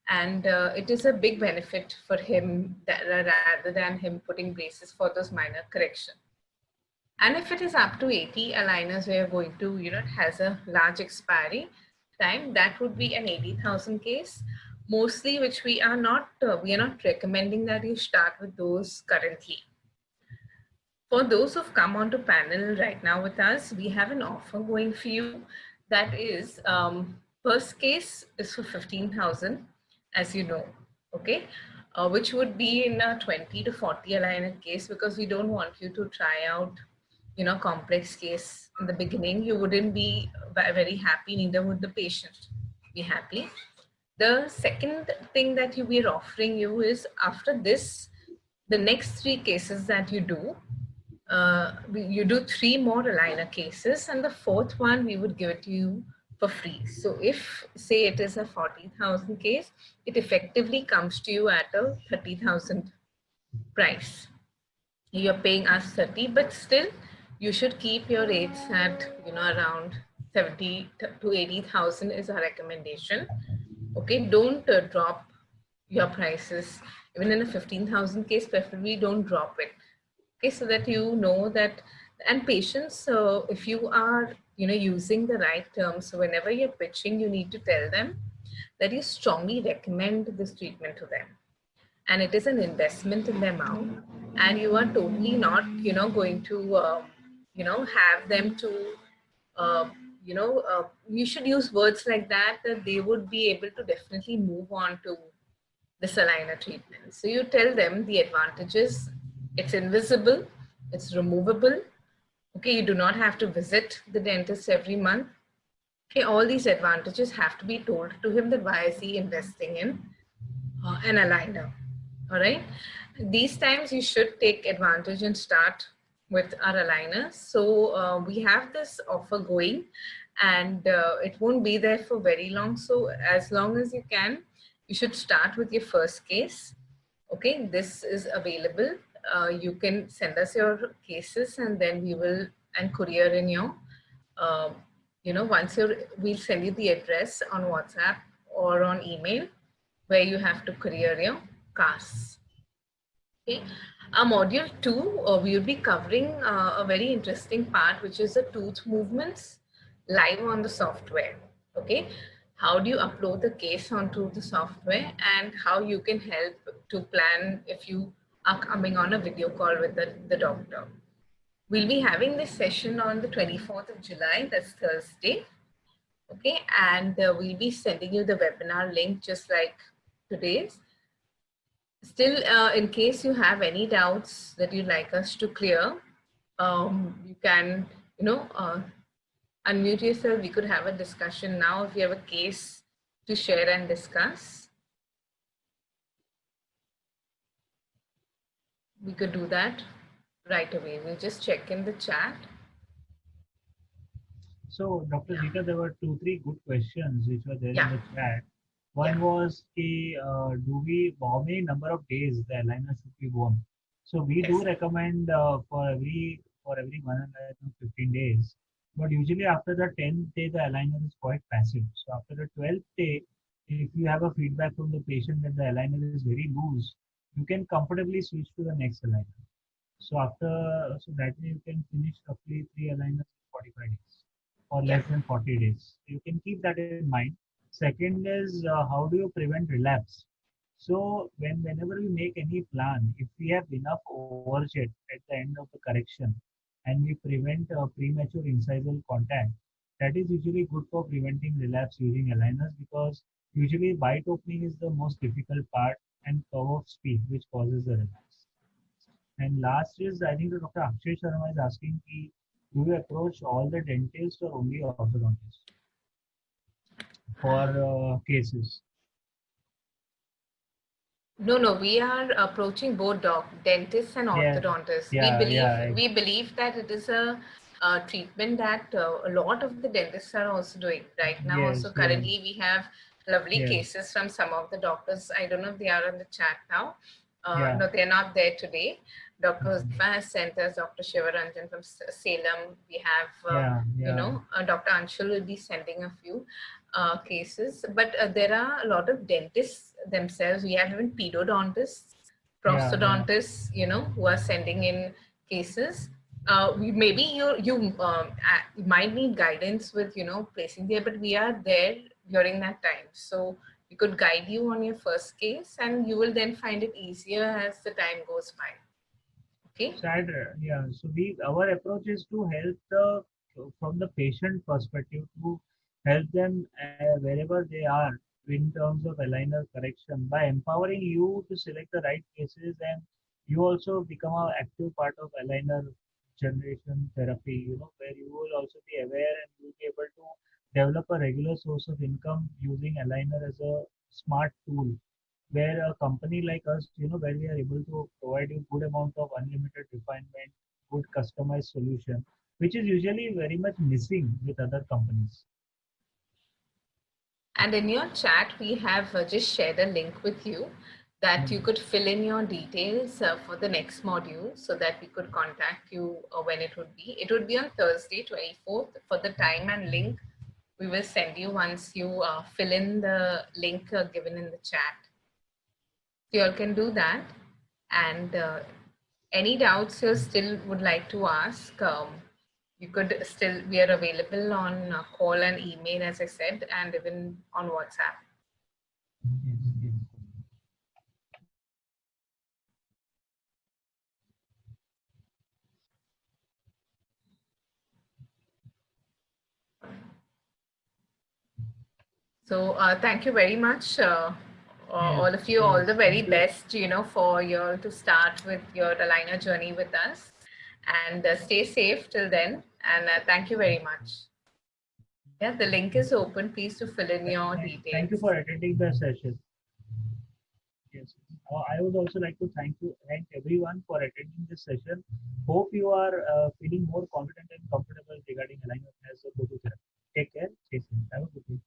And it is a big benefit for him that, rather than him putting braces for those minor correction. And if it is up to 80 aligners, we are going to, it has a large expiry time, that would be an 80,000 case. Mostly, which we are not recommending that you start with those currently. For those who've come onto panel right now with us, we have an offer going for you. That is, first case is for 15,000, as you know, okay? Which would be in a 20 to 40 aligner case, because we don't want you to try out, complex case in the beginning. You wouldn't be very happy, neither would the patient be happy. The second thing that we're offering you is, after this, the next 3 cases that you do, you do 3 more aligner cases, and the 4th one we would give it to you for free. So if, say, it is a 40,000 case, it effectively comes to you at a 30,000 price. You're paying us 30, but still you should keep your rates at, around 70 to 80,000 is our recommendation. Okay, don't drop your prices. Even in a 15,000 case, preferably don't drop it. Okay, so that you know that, and patients, if you are, using the right terms, so whenever you're pitching, you need to tell them that you strongly recommend this treatment to them. And it is an investment in their mouth, and you are totally not, going to, have them to, you should use words like that they would be able to definitely move on to this aligner treatment. So you tell them the advantages. It's invisible, it's removable. Okay, you do not have to visit the dentist every month. Okay, all these advantages have to be told to him, that why is he investing in an aligner. All right, these times you should take advantage and start with our aligners. So we have this offer going, and it won't be there for very long. So as long as you can, you should start with your first case. Okay, this is available. You can send us your cases, and then we will, and courier in your, once we'll send you the address on WhatsApp or on email where you have to courier your casts. Okay, module 2, we will be covering a very interesting part, which is the tooth movements live on the software. Okay, how do you upload the case onto the software, and how you can help to plan if you are coming on a video call with the doctor. We'll be having this session on the 24th of July, that's Thursday. Okay, and we'll be sending you the webinar link just like today's. Still, in case you have any doubts that you'd like us to clear, you can, unmute yourself. We could have a discussion now if you have a case to share and discuss. We could do that right away. We'll just check in the chat. So, Dr. Zita, there were 2-3 good questions which were there in the chat. One was, how many number of days the aligner should be worn? So we do recommend for every 115 days. But usually after the 10th day, the aligner is quite passive. So after the 12th day, if you have a feedback from the patient that the aligner is very loose, you can comfortably switch to the next aligner. So that way you can finish roughly 3 aligners in 45 days or less than 40 days. You can keep that in mind. Second is, how do you prevent relapse? So whenever we make any plan, if we have enough overjet at the end of the correction and we prevent premature incisal contact, that is usually good for preventing relapse using aligners, because usually bite opening is the most difficult part and curve of speed which causes the relapse. And last is, I think Dr. Akshay Sharma is asking, do you approach all the dentists or only orthodontists for cases? No, we are approaching both dentists and orthodontists. We believe that it is a treatment that a lot of the dentists are also doing right now. Also, currently we have lovely cases from some of the doctors. I don't know if they are on the chat now. No, they're not there today. Dr. Huzaifa has sent us Dr. Shivaranjan from Salem. We have, Dr. Anshul will be sending a few. cases, but there are a lot of dentists themselves. We have even pedodontists, prosthodontists, you know, who are sending in cases. Maybe you might need guidance with, you know, placing there, but we are there during that time. So we could guide you on your first case, and you will then find it easier as the time goes by. Okay. So our approach is to help from the patient perspective, to help them wherever they are in terms of aligner correction, by empowering you to select the right cases, and you also become an active part of aligner generation therapy, you know, where you will also be aware and you will be able to develop a regular source of income using aligner as a smart tool, where a company like us, you know, where we are able to provide you good amount of unlimited refinement, good customized solution, which is usually very much missing with other companies. And in your chat, we have just shared a link with you that you could fill in your details for the next module, so that we could contact you when it would be. It would be on Thursday, 24th. For the time and link, we will send you once you fill in the link given in the chat. So you all can do that. And any doubts you still would like to ask, you could still, we are available on call and email, as I said, and even on WhatsApp. So thank you very much, all of you. All the very best, you know, for you all to start with your aligner journey with us, and stay safe till then. And thank you very much. Yeah, the link is open. Please to fill in your details. Thank you for attending the session. Yes. I would also like to thank everyone for attending this session. Hope you are feeling more confident and comfortable regarding aligner as a go-to therapy. Take care. Stay safe. Have a good day.